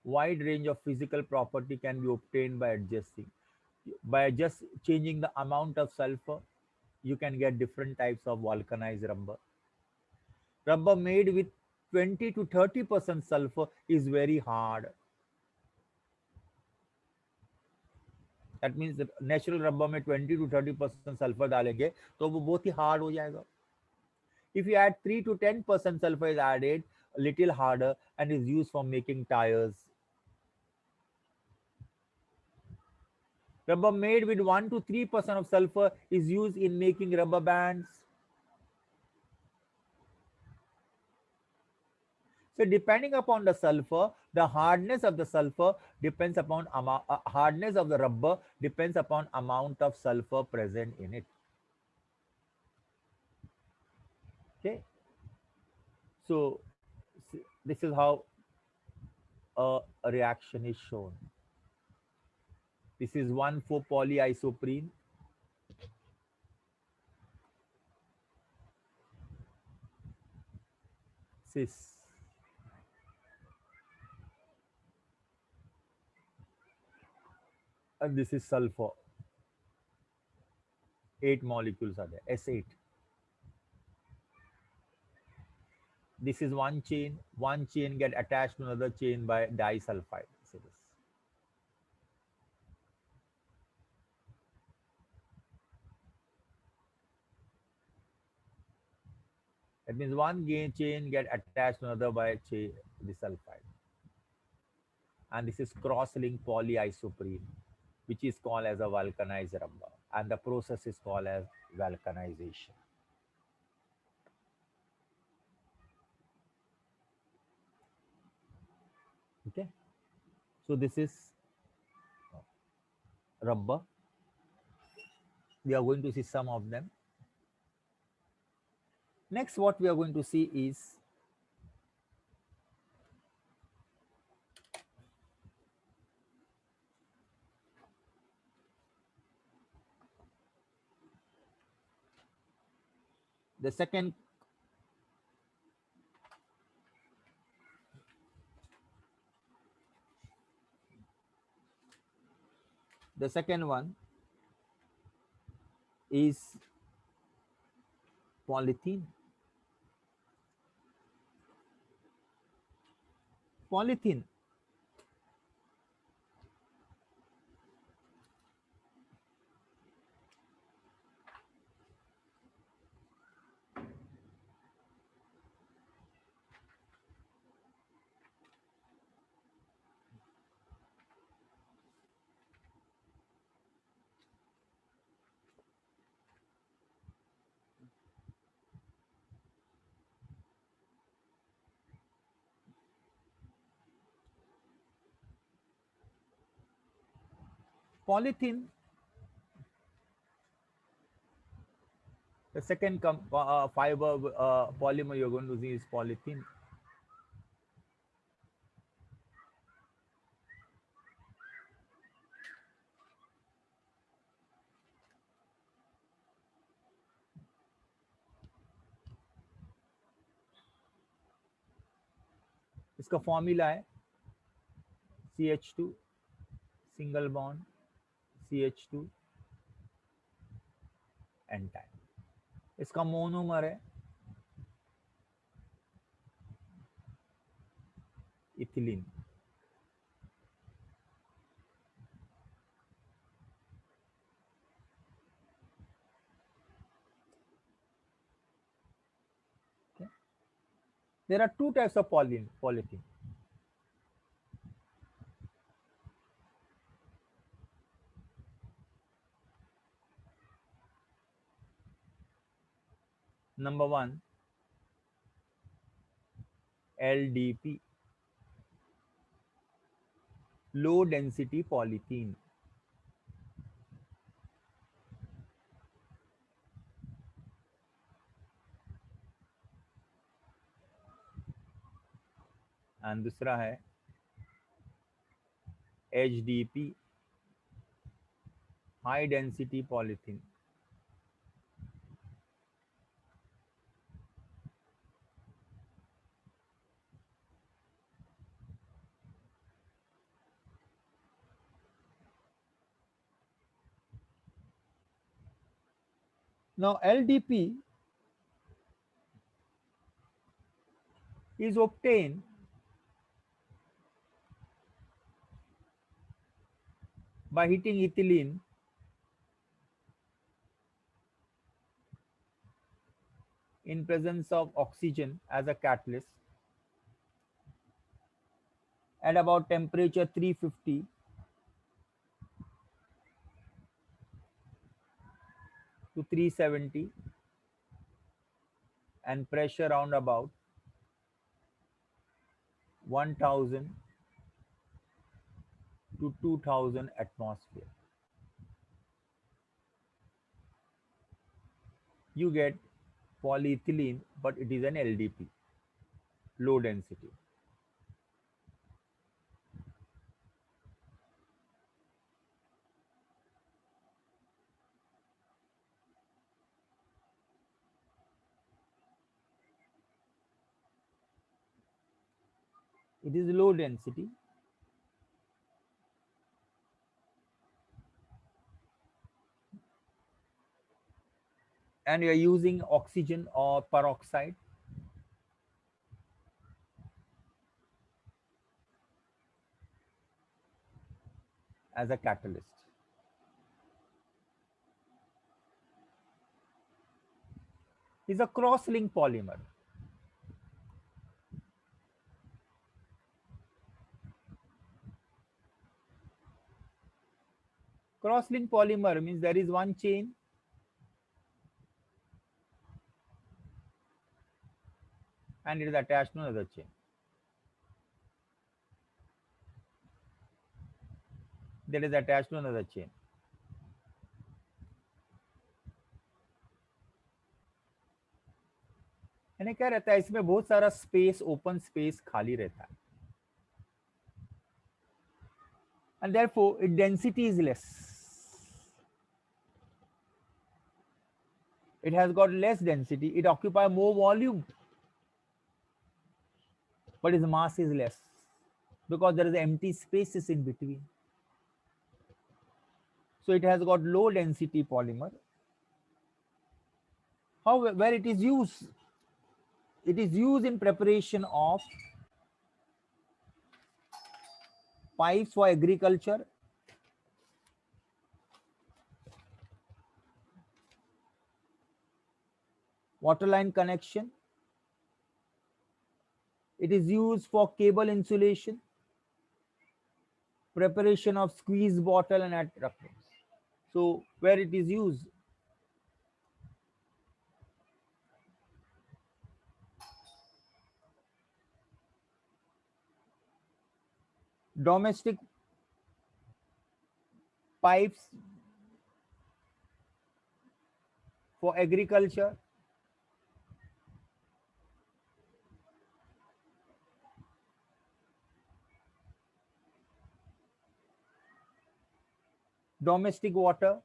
Wide range of physical property can be obtained by adjusting. By just changing the amount of sulfur, you can get different types of vulcanized rubber. Rubber made with 20 to 30% sulfur is very hard. That means natural rubber में 20 to 30% sulphur डालेंगे तो वो बहुत ही hard हो जाएगा. If you add 3 to 10% sulfur is added, a little harder, and is used for making tires. Rubber made with 1 to 3% of sulfur is used in making rubber bands. So depending upon the sulfur, the hardness of the sulfur depends upon hardness of the rubber depends upon amount of sulfur present in it. Okay, so this is how a reaction is shown. This is 1,4-polyisoprene. Cis. And this is sulfur. 8 molecules are there. S8. This is one chain. One chain get attached to another chain by disulfide. So this. That means one chain get attached to another by disulfide. And this is cross-linked polyisoprene, which is called as a vulcanized rubber. And the process is called as vulcanization. Okay. So this is rubber. We are going to see some of them. Next, what we are going to see is the second one is polythene. Polythene. Polythene. The second fiber polymer you're going to see is polythene. इसका formula है CH2 single bond CH2 n time. इसका monomer है ethylene. Okay. There are two types of polythene. Number one, LDP, low density polythene. And दूसरा है HDP, high density polythene. Now LDP is obtained by heating ethylene in presence of oxygen as a catalyst at about temperature 350 to 370 and pressure around about 1000 to 2000 atmosphere. You get polyethylene, but it is an LDP, low density. It is low density, and you are using oxygen or peroxide as a catalyst. It is a cross-linked polymer. Cross-linked polymer means there is one chain and it is attached to another chain. That is attached to another chain. यानी क्या रहता है इसमें बहुत सारा space open space खाली रहता है and therefore its density is less. It has got less density, it occupies more volume, but its mass is less because there is empty spaces in between. So it has got low density polymer. How where it is used? It is used in preparation of pipes for agriculture, water line connection. It is used for cable insulation, preparation of squeeze bottle and attractants. So where it is used? Domestic pipes for agriculture, domestic water,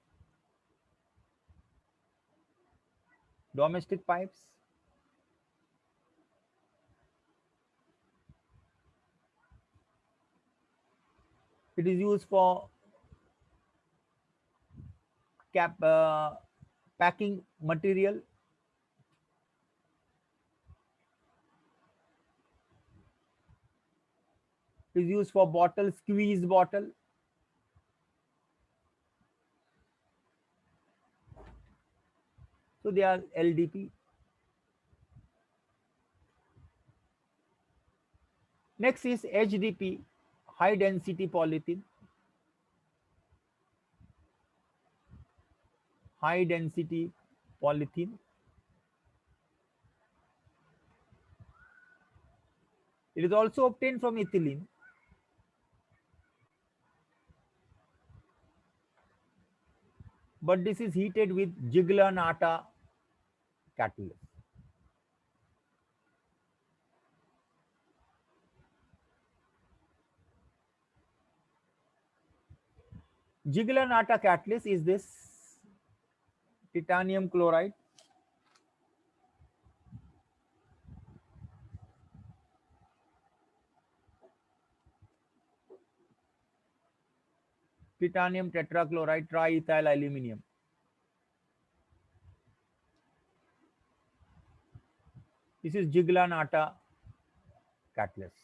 domestic pipes. It is used for packing material. It is used for bottle, squeeze bottle. So they are LDP. Next is HDP, high density polythene. High density polythene. It is also obtained from ethylene. But this is heated with Ziegler-Natta catalyst. Ziegler-Natta catalyst is this titanium chloride, titanium tetrachloride, triethyl aluminum. This is Ziegler-Natta catalyst.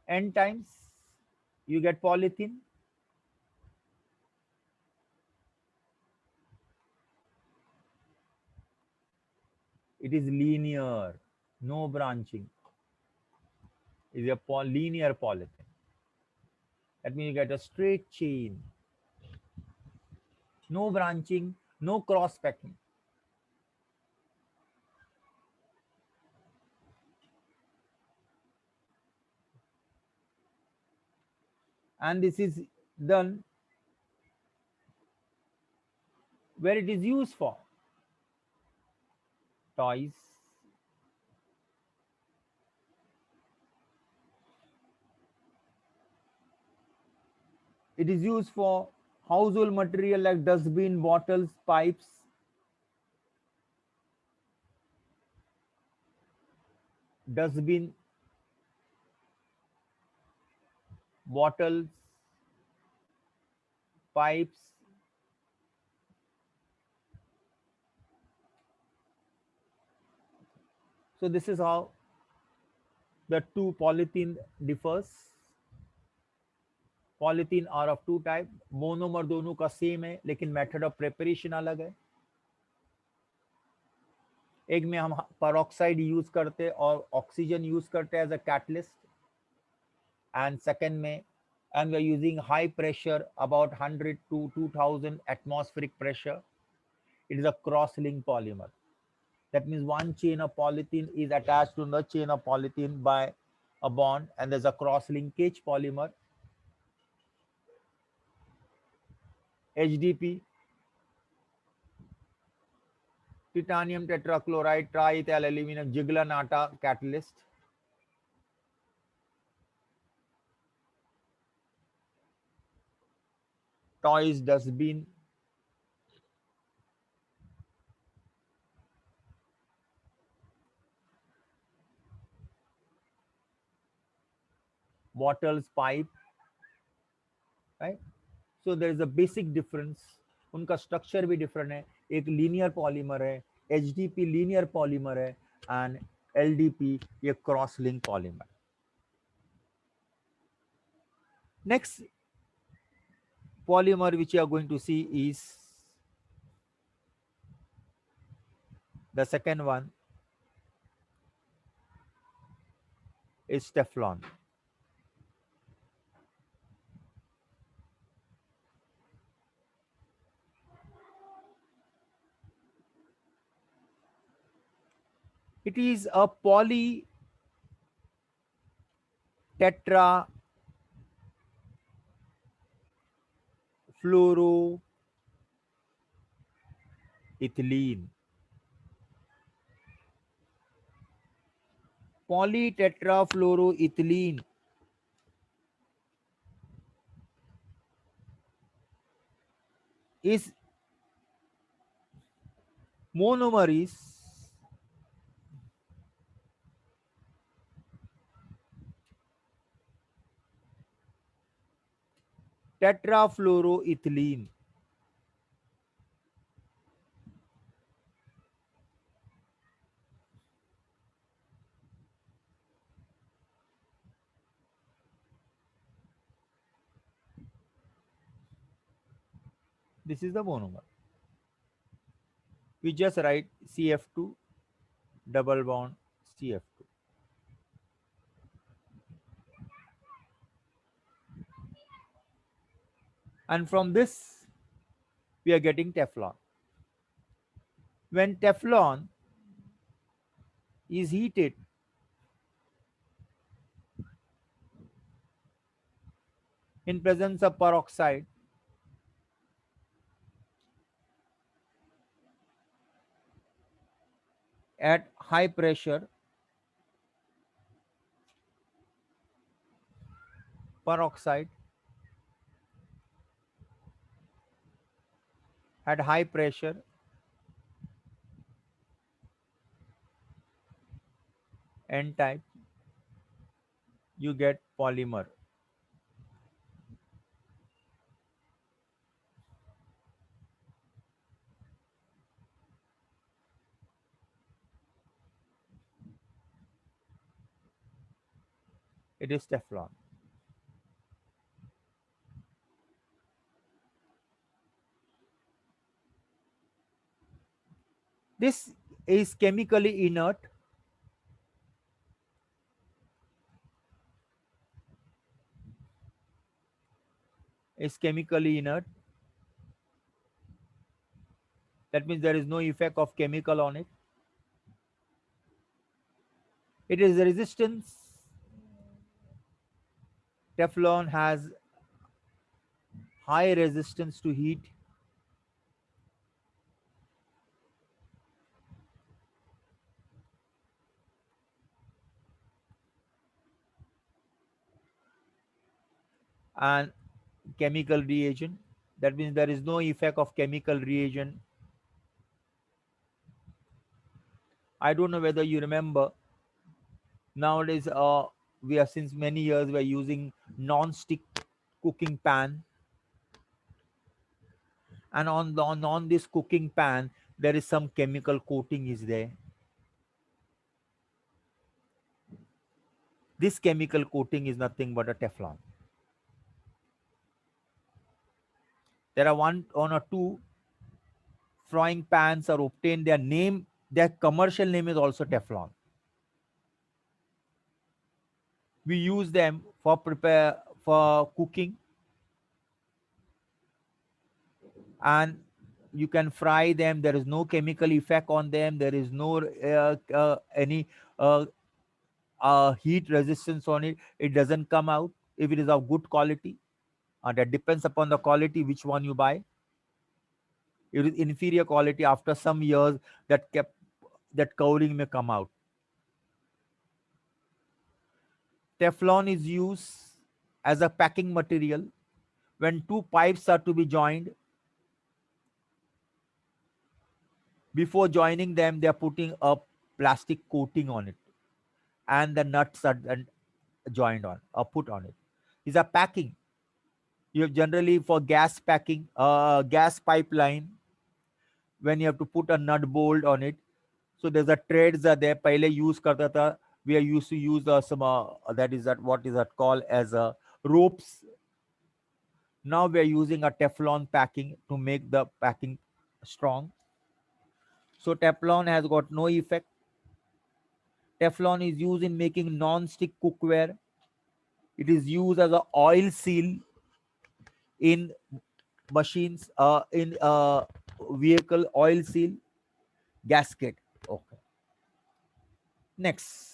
N times you get polythene. It is linear, no branching. It is a linear polythene. That means you get a straight chain, no branching, no cross packing. And this is done where it is used for toys. It is used for household material like dustbin, bottles, pipes, dustbin, bottles, pipes. So this is how the two polythene differs. Polythene are of two type, monomer दोनों का same है लेकिन method of preparation अलग है. एक में हम peroxide use करते और ऑक्सीजन यूज करते as a catalyst, and second में and we are using high pressure about 100 to 2000 atmospheric pressure. It is a cross-linked polymer. That means one chain of polythene is attached to the chain of polythene by a bond, and there's a cross-linkage polymer. HDP, titanium tetrachloride triethyl aluminum Ziegler-Natta catalyst. Toys, dustbin, bottles, pipe, right? So there is a basic difference. उनका structure भी different है. एक linear polymer है, HDP linear polymer है, and LDP ये cross link polymer. Next polymer which you are going to see is the second one is Teflon. It is a poly tetra fluoroethylene. Polytetrafluoroethylene is monomer is tetrafluoroethylene. This is the monomer. We just write CF2 double bond CF2. And from this, we are getting Teflon. When Teflon is heated, in presence of peroxide, at high pressure, peroxide at high pressure, N type, you get polymer. It is Teflon. This is chemically inert. Is chemically inert. That means there is no effect of chemical on it. It is resistance. Teflon has high resistance to heat. And chemical reagent. That means there is no effect of chemical reagent. I don't know whether you remember. Nowadays, we are since many years we are using non-stick cooking pan, and on this cooking pan there is some chemical coating is there. This chemical coating is nothing but a Teflon. There are one or two frying pans are obtained. Their commercial name is also Teflon. We use them for cooking, and you can fry them. There is no chemical effect on them. There is no any uh, heat resistance on it. It doesn't come out if it is of good quality. That depends upon the quality which one you buy. If it is inferior quality, after some years that covering may come out. Teflon is used as a packing material when two pipes are to be joined. Before joining them, they are putting a plastic coating on it, and the nuts are then joined on or put on it. These are packing. You have generally for gas packing, gas pipeline, when you have to put a nut bolt on it. So there's a threads are there. Pehle use karta tha. We are used to use some that is that what is that called as ropes. Now we are using a Teflon packing to make the packing strong. So Teflon has got no effect. Teflon is used in making non-stick cookware. It is used as a oil seal in machines, in vehicle oil seal gasket. Okay. Next.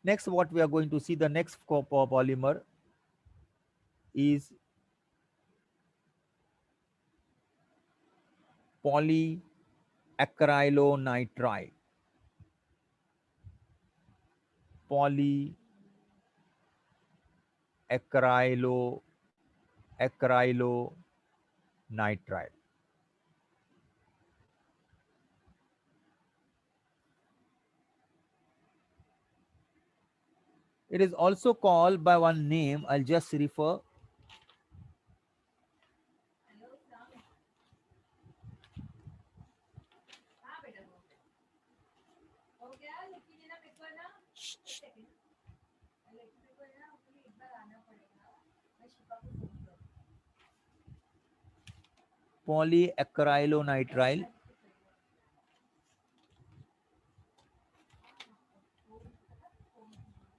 Next, what we are going to see, the next polymer is polyacrylonitrile. Polyacrylonitrile. It is also called by one name. I'll just refer. Polyacrylonitrile.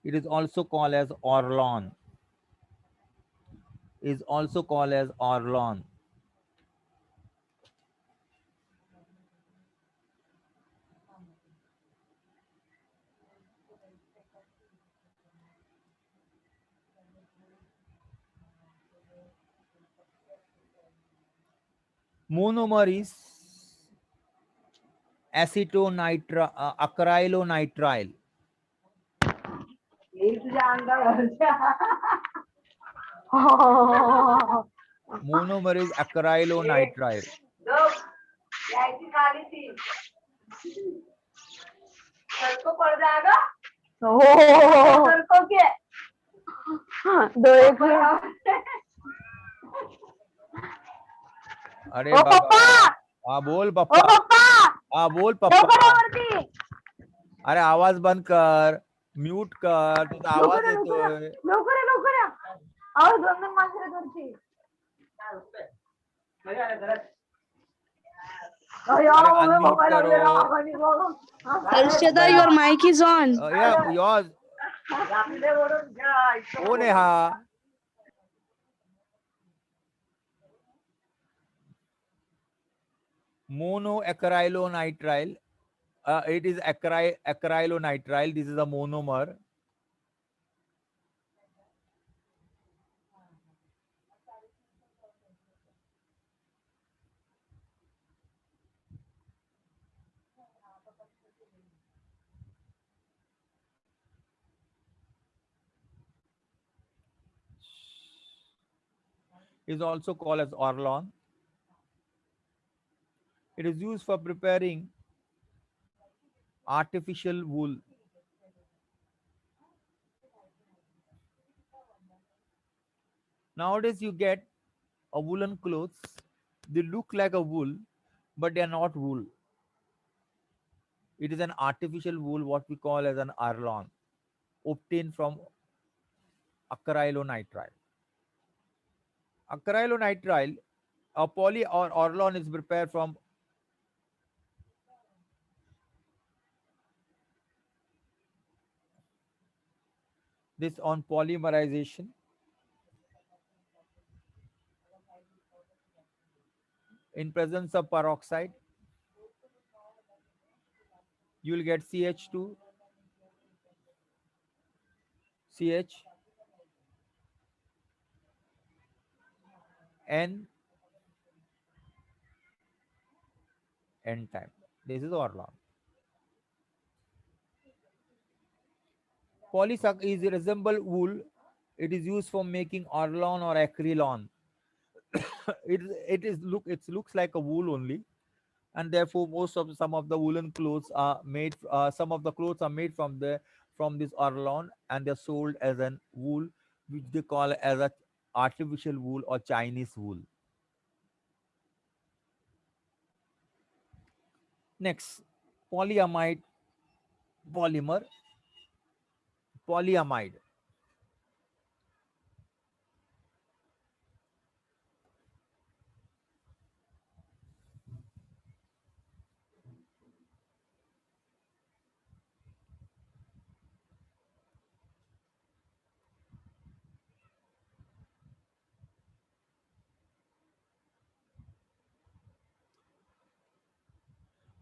It is also called as Orlon. Is also called as Orlon. Monomer is acrylonitrile. Monomer is acrylonitrile. अरे बाबा हाँ बोल पप्पा हाँ बोल पप्पा अरे आवाज बंद कर mute कर तुझा आवाज येतोय अरे अनम्यूट करो. Harshada, भाई your mic is on. या योर कोण आहे हा. Monoacrylonitrile. It is acrylonitrile. This is a monomer. Is also called as Orlon. It is used for preparing artificial wool. Nowadays, you get a woolen clothes. They look like a wool, but they are not wool. It is an artificial wool, what we call as an Orlon, obtained from acrylonitrile. Acrylonitrile, a poly or Orlon is prepared from this on polymerization. In presence of peroxide, you will get CH2, CH, N, N type. This is Orlon. Polysac is resemble wool. It is used for making Orlon or acrylon. It looks like a wool only, and therefore most of some of the woolen clothes are made. Some of the clothes are made from this Orlon, and they're sold as an wool, which they call as a artificial wool or Chinese wool. Next, polyamide polymer. Polyamide.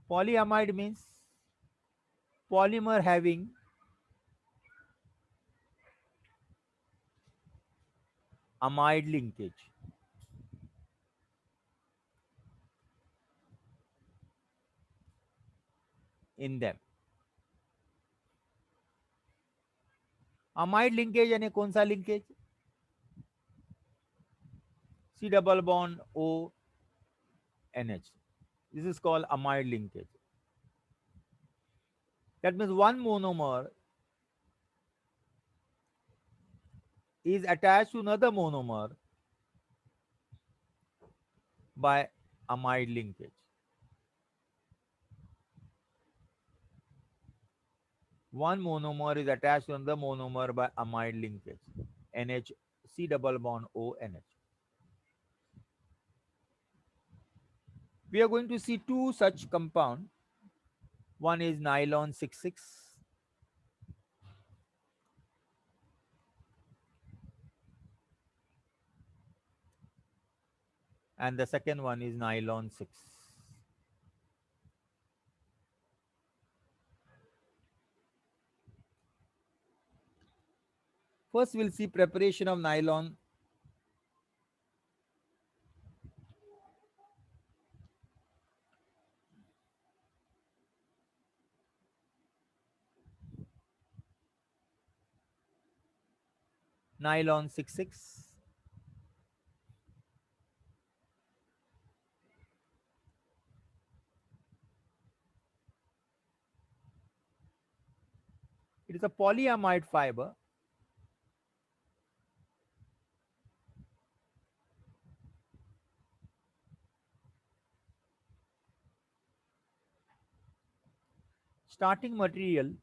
Polyamide means polymer having amide linkage in them. Amide linkage यानी कौन सा linkage? C double bond O NH. This is called amide linkage. That means one monomer is attached to another monomer by amide linkage. One monomer is attached to another monomer by amide linkage. NH C double bond O NH. We are going to see two such compound. One is nylon 66 and the second one is nylon 6. First, we'll see preparation of nylon. Nylon 66. It is a polyamide fiber. Starting material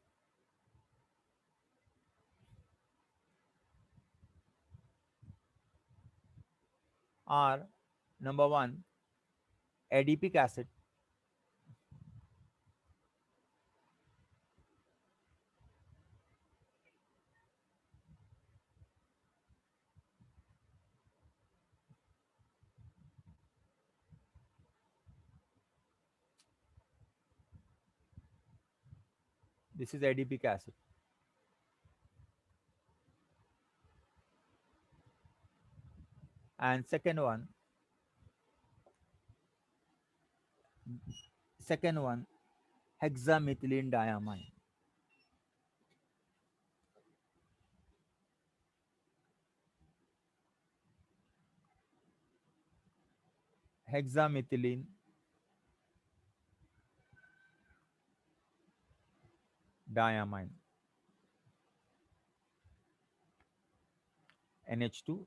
are number one, adipic acid. This is adipic acid. And second one, hexamethylene diamine. Hexamethylene diamine. NH2,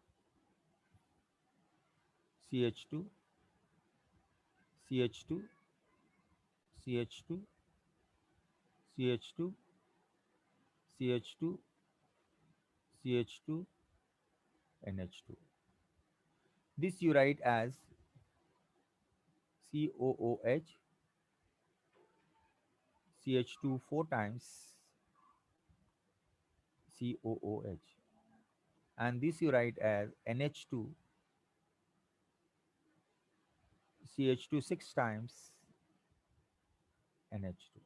CH2, CH2, CH2, CH2, CH2, CH2, NH2. This you write as COOH, CH2 four times, COOH. And this you write as NH2, CH2 six times, NH2.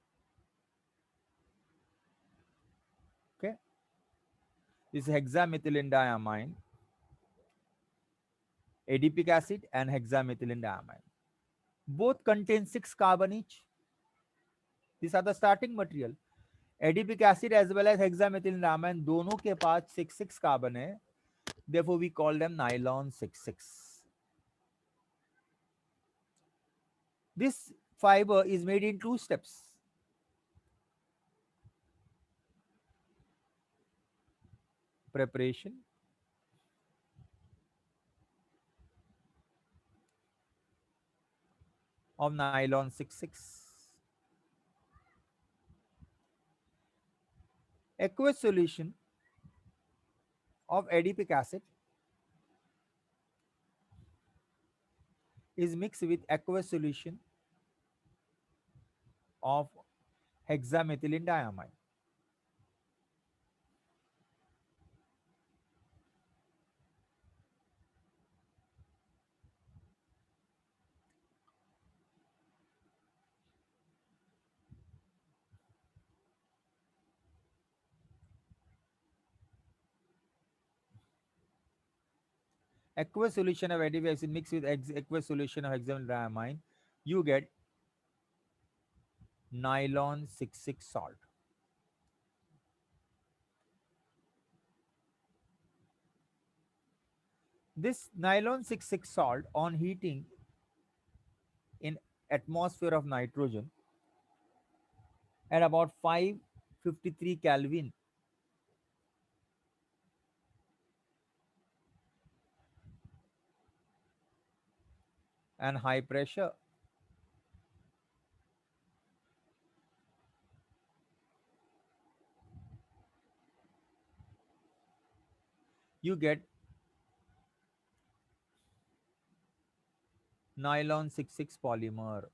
Okay. This is hexamethylene diamine, adipic acid, and hexamethylene diamine. Both contain 6 carbon each. These are the starting material. Adipic acid as well as hexamethylene diamine दोनों के पास 6 carbon है, therefore we call them nylon 6,6. This fiber is made in 2 steps. Preparation of nylon 6,6. Aqueous solution of adipic acid is mixed with aqueous solution of hexamethylene diamine. Aqueous solution of adipic acid mixed with aqueous solution of hexamethylene diamine, you get nylon 6,6 salt. This nylon 6,6 salt on heating in atmosphere of nitrogen at about 553 Kelvin and high pressure, you get nylon 6,6 polymer.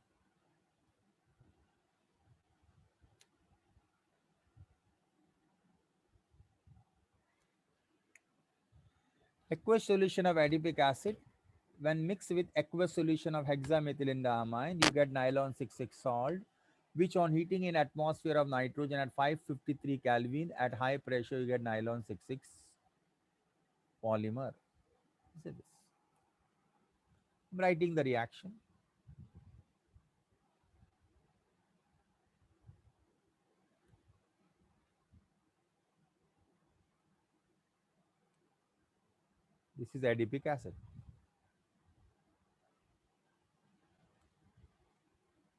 Aqueous solution of adipic acid, when mixed with aqueous solution of hexamethylene diamine, you get nylon 6,6 salt, which on heating in atmosphere of nitrogen at 553 Kelvin at high pressure, you get nylon 6,6 polymer. This. I'm writing the reaction. This is adipic acid.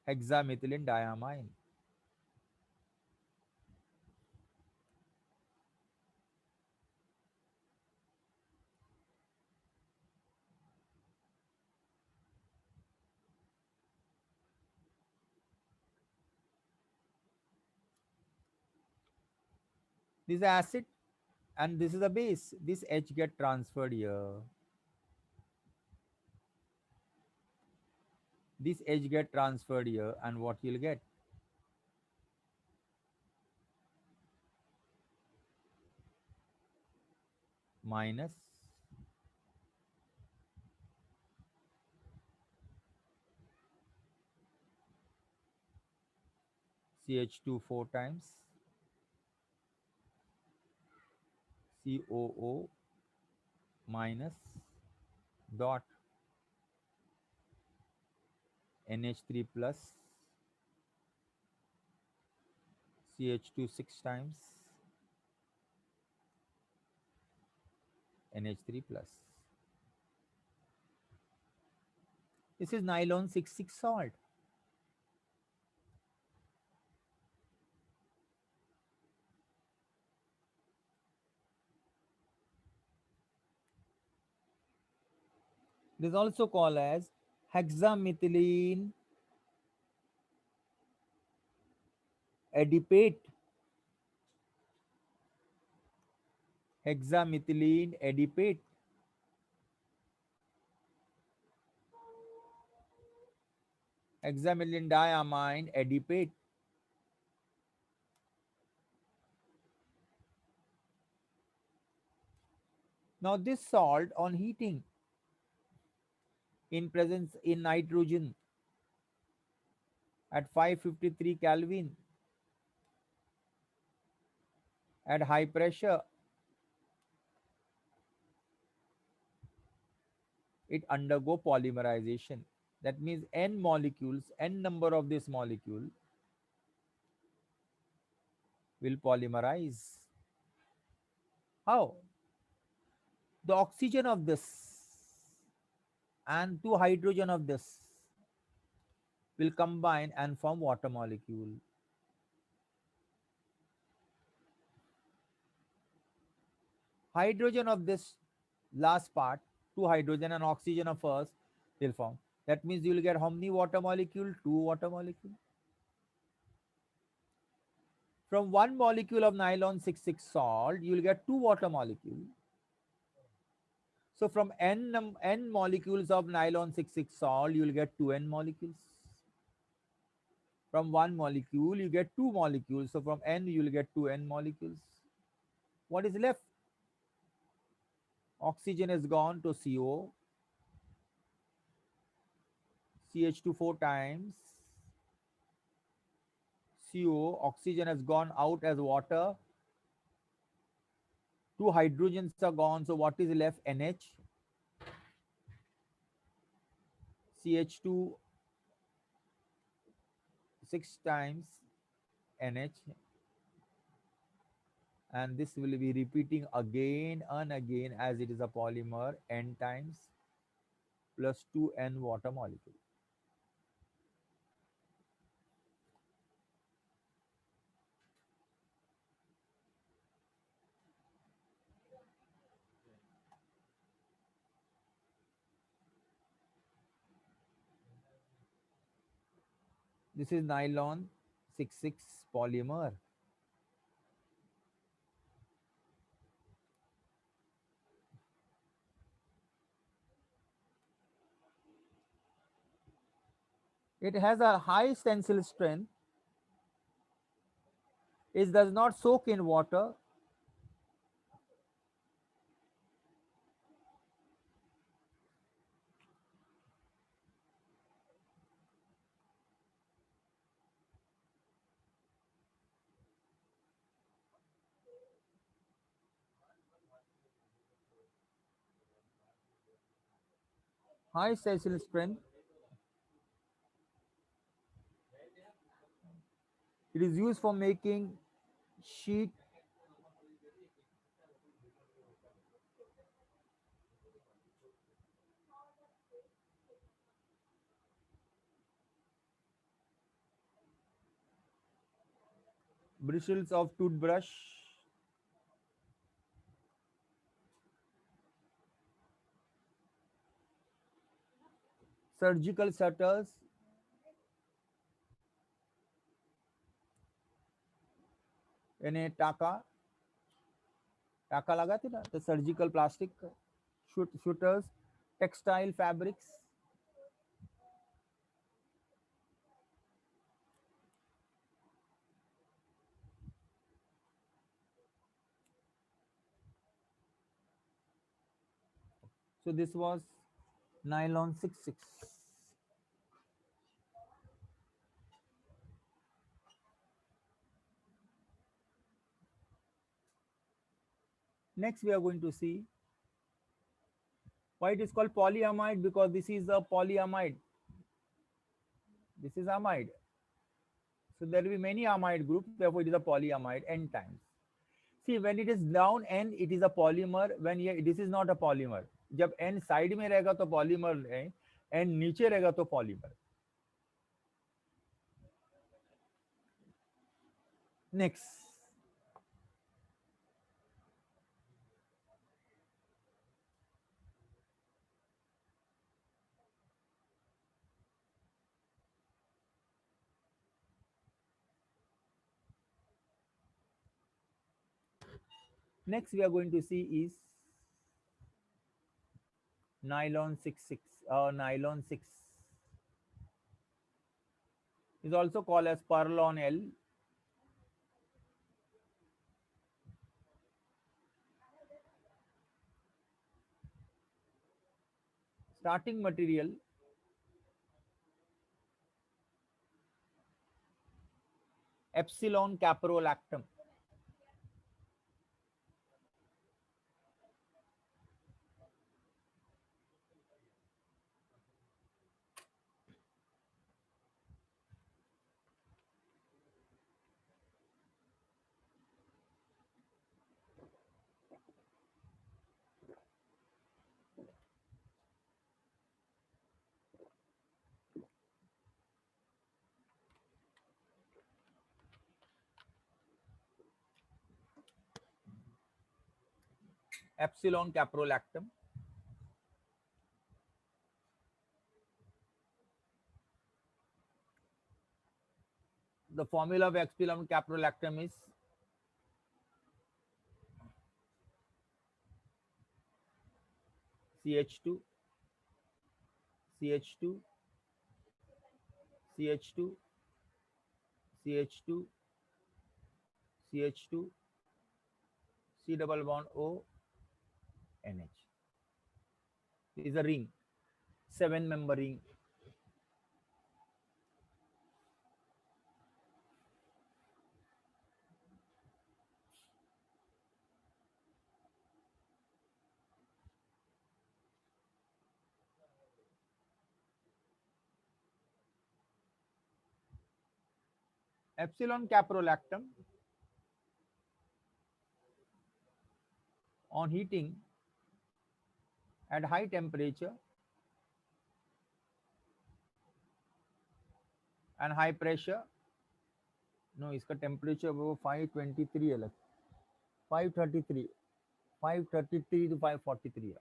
Hexamethylene diamine. This is acid and this is a base. This H get transferred here. This edge get transferred here, and what you'll get? Minus CH2 4 times COO minus dot NH3 plus CH2 6 times NH3 plus. This is nylon 6,6 salt. It is also called as hexamethylene adipate. Hexamethylene adipate. Hexamethylene diamine adipate. Now this salt on heating in presence in nitrogen at 553 Kelvin at high pressure, it undergo polymerization. That means n molecules, n number of this molecule will polymerize. How? The oxygen of this and two hydrogen of this will combine and form water molecule. Hydrogen of this last part, two hydrogen and oxygen of first will form. That means you will get how many water molecule? Two water molecule. From one molecule of nylon 6,6 salt, you will get two water molecule. So from n molecules of nylon 6,6 salt, you will get two n molecules. From one molecule, you get two molecules. So from n, you will get two n molecules. What is left? Oxygen is gone to CO, CH2 four times, CO, oxygen has gone out as water, two hydrogens are gone. So what is left? NH, CH2 six times NH, and this will be repeating again and again as it is a polymer n times plus 2n water molecule. This is nylon 6,6 polymer. It has a high tensile strength. It does not soak in water. High tensile strength. It is used for making sheet, bristles of toothbrush, surgical shutters, यानी टाका लगाते ना तो surgical plastic shooters, textile fabrics, So this was nylon 66. Next we are going to see why it is called polyamide, because this is a polyamide. This is amide. So there will be many amide groups, therefore it is a polyamide n times. See, when it is down n, it is a polymer. When ये this is not a polymer. जब n side में रहेगा तो polymer है, n नीचे रहेगा तो polymer. Next, next we are going to see is nylon 66 or nylon 6 is also called as Perlon L. Starting material epsilon caprolactam. Epsilon caprolactam. The formula of epsilon caprolactam is CH2, CH2, CH2, CH2, CH2, C double bond O, NH. Is a ring, 7-member ring. Epsilon caprolactam on heating at high temperature and high pressure. No, इसका temperature वो 523 है, 533, 533 to 543 है.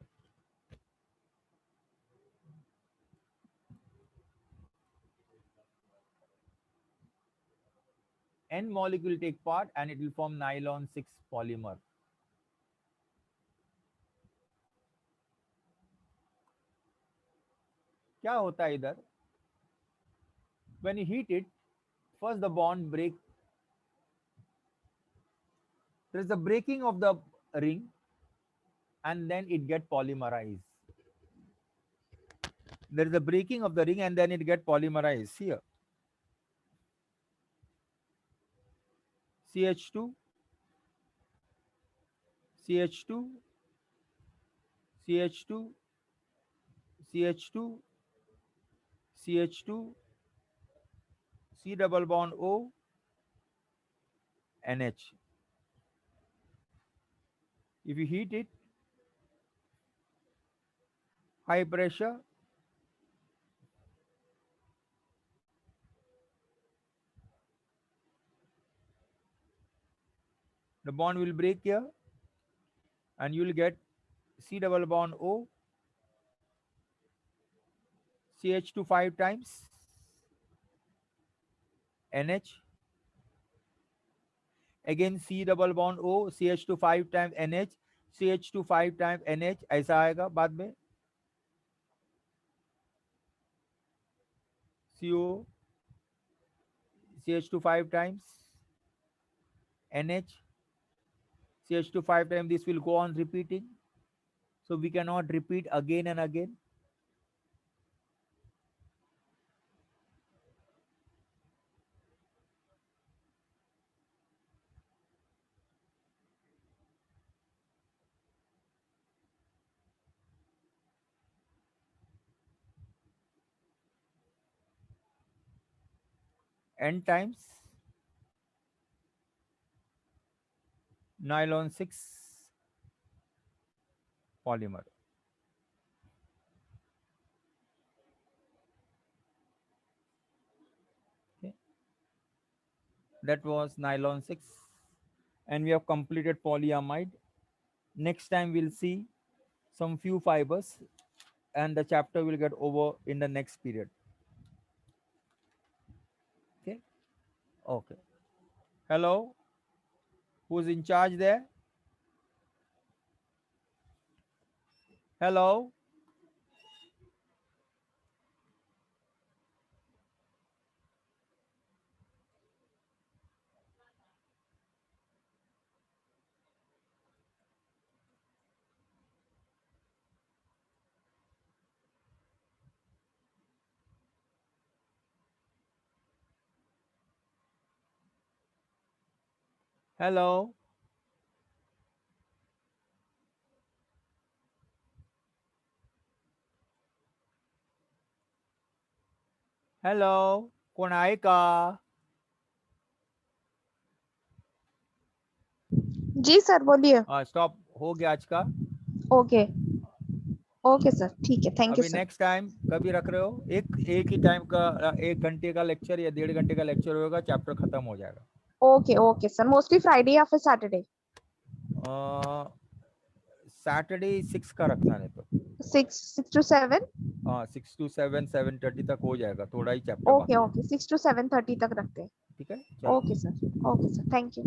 N molecule take part and it will form nylon 6 polymer. क्या होता है इधर? When you heat it, first the bond break. There is a breaking of the ring and then it get polymerized. There is a breaking of the ring and then it get polymerized here. CH2, CH2, CH2, CH2, CH2, C double bond O, NH. If you heat it, high pressure, the bond will break here and you will get C double bond O, CH2 5 times, NH. Again C double bond O, CH2 5 times NH, CH2 5 times NH. ऐसा आएगा बाद में. CO, CH2 5 times, NH, CH2 5 times. This will go on repeating. so we cannot repeat again and again. N times nylon 6 polymer. Okay. That was nylon 6, and we have completed polyamide. Next time we'll see some few fibers, and the chapter will get over in the next period. Okay. Okay. Hello, who's in charge there? Hello. Hello. Hello, कोण आहे का? जी sir बोलिए। Stop हो गया आज का। Okay okay sir, ठीक है, थैंक यू अभी सर। नेक्स्ट टाइम कभी रख रहे हो? एक ही टाइम का 1 घंटे का लेक्चर या 1.5 घंटे का लेक्चर होगा, चैप्टर खत्म हो जाएगा। Okay okay sir, mostly Friday या फिर सैटरडे? सैटरडे 6 का रखना, नहीं तो 6 to 7। 6 to 7, 7:30 तक हो जाएगा, थोड़ा ही चैप्टर ओके बाकी है। ओके, 6 to 7:30 तक रखते हैं। ठीक है, चलो। Okay sir, thank you.